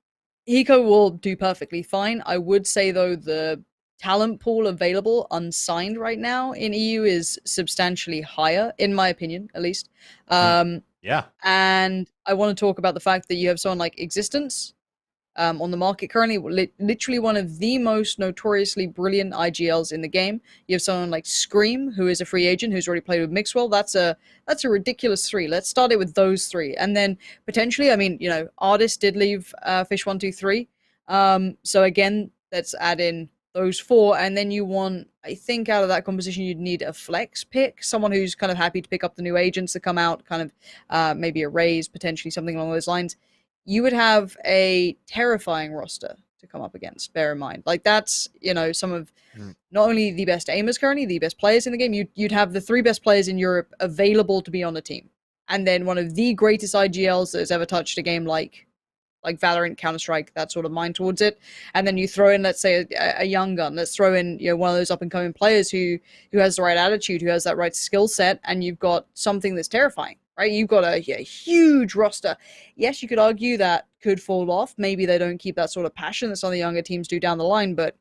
Hiko will do perfectly fine. I would say, though, the talent pool available unsigned right now in EU is substantially higher, in my opinion, at least. Yeah. And I want to talk about the fact that you have someone like Existence on the market currently, literally one of the most notoriously brilliant IGLs in the game. You have someone like Scream, who is a free agent, who's already played with Mixwell. That's a ridiculous three. Let's start it with those three. And then potentially, I mean, Artist did leave Fish 123. So again, let's add in those four. And then you want, I think out of that composition, you'd need a flex pick, someone who's kind of happy to pick up the new agents that come out, kind of maybe a raise, potentially something along those lines. You would have a terrifying roster to come up against, bear in mind. Like, that's, some of not only the best aimers currently, the best players in the game, you'd have the three best players in Europe available to be on the team. And then one of the greatest IGLs that has ever touched a game like Valorant, Counter-Strike, that sort of mind towards it. And then you throw in, let's say, a young gun. Let's throw in, one of those up-and-coming players who has the right attitude, who has that right skill set, and you've got something that's terrifying. Right, you've got a huge roster. Yes, you could argue that could fall off. Maybe they don't keep that sort of passion that some of the younger teams do down the line. But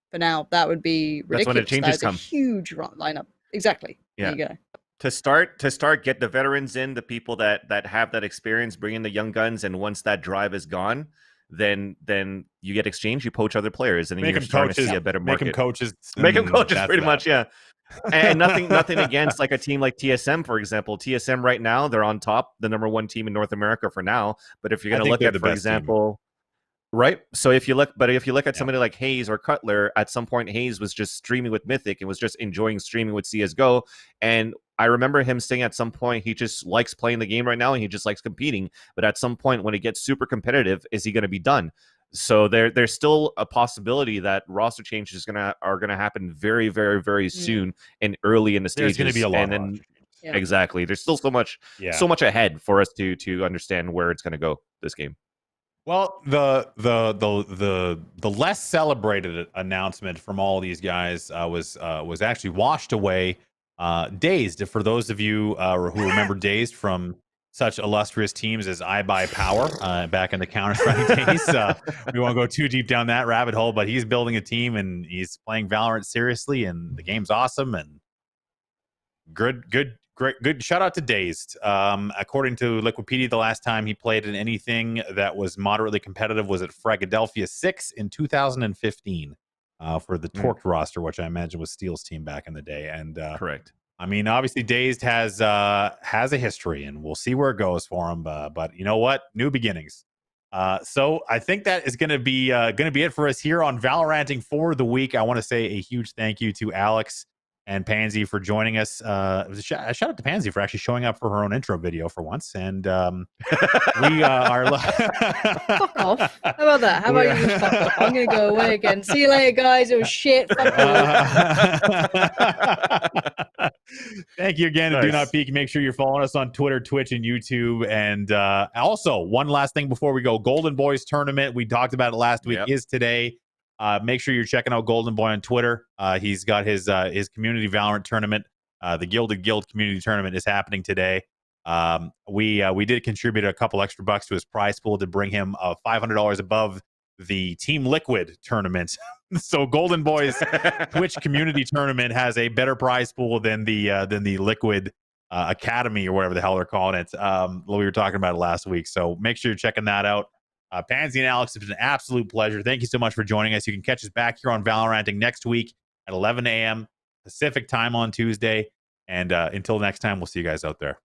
for now, that would be ridiculous. That's when the changes come. A huge lineup. Exactly. Yeah. There you go. To start, get the veterans in, the people that have that experience, bring in the young guns, and once that drive is gone, then you get exchange, you poach other players, and then you're starting to see a better market. Make them coaches. Make them coaches, pretty much, yeah. And nothing against like a team like TSM, for example. TSM right now, they're on top, the #1 team in North America for now. But if you're going to look at, for example, right? So if you look at somebody like Hayes or Cutler, at some point Hayes was just streaming with Mythic and was just enjoying streaming with CS:GO. And I remember him saying at some point he just likes playing the game right now and he just likes competing. But at some point when it gets super competitive, is he going to be done? So there's still a possibility that roster changes are gonna happen very, very, very soon and early in the stages. There's going to be a lot. And then exactly, there's still so much ahead for us to understand where it's going to go this game. Well, the less celebrated announcement from all these guys was actually washed away. Dazed, for those of you who remember Dazed from such illustrious teams as iBuyPower back in the Counter-Strike days. We won't go too deep down that rabbit hole, but he's building a team and he's playing Valorant seriously, and the game's awesome. And good shout out to Dazed. According to Liquipedia, the last time he played in anything that was moderately competitive was at Fragadelphia 6 in 2015 for the Torqued roster, which I imagine was Steel's team back in the day. And correct. I mean, obviously, Dazed has a history, and we'll see where it goes for him. But you know what? New beginnings. So I think that is going to be it for us here on Valoranting for the week. I want to say a huge thank you to Alex and Pansy for joining us. It was a shout out to Pansy for actually showing up for her own intro video for once. And we are. Fuck off. How about that? How about you just fuck off? I'm going to go away again. See you later, guys. It was shit. Fuck you. Thank you again. Nice. Do not peek. Make sure you're following us on Twitter, Twitch, and YouTube. And also, one last thing before we go: Golden Boys tournament. We talked about it last week. Is today. Make sure you're checking out Golden Boy on Twitter. He's got his community Valorant tournament. The Gilded Guild community tournament is happening today. We did contribute a couple extra bucks to his prize pool to bring him $500 above the Team Liquid tournament. So Golden Boy's Twitch community tournament has a better prize pool than the Liquid Academy or whatever the hell they're calling it. We were talking about it last week. So make sure you're checking that out. Pansy and Alex, it's been an absolute pleasure. Thank you so much for joining us. You can catch us back here on Valoranting next week at 11 a.m. Pacific time on Tuesday. And until next time, we'll see you guys out there.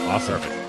Awesome.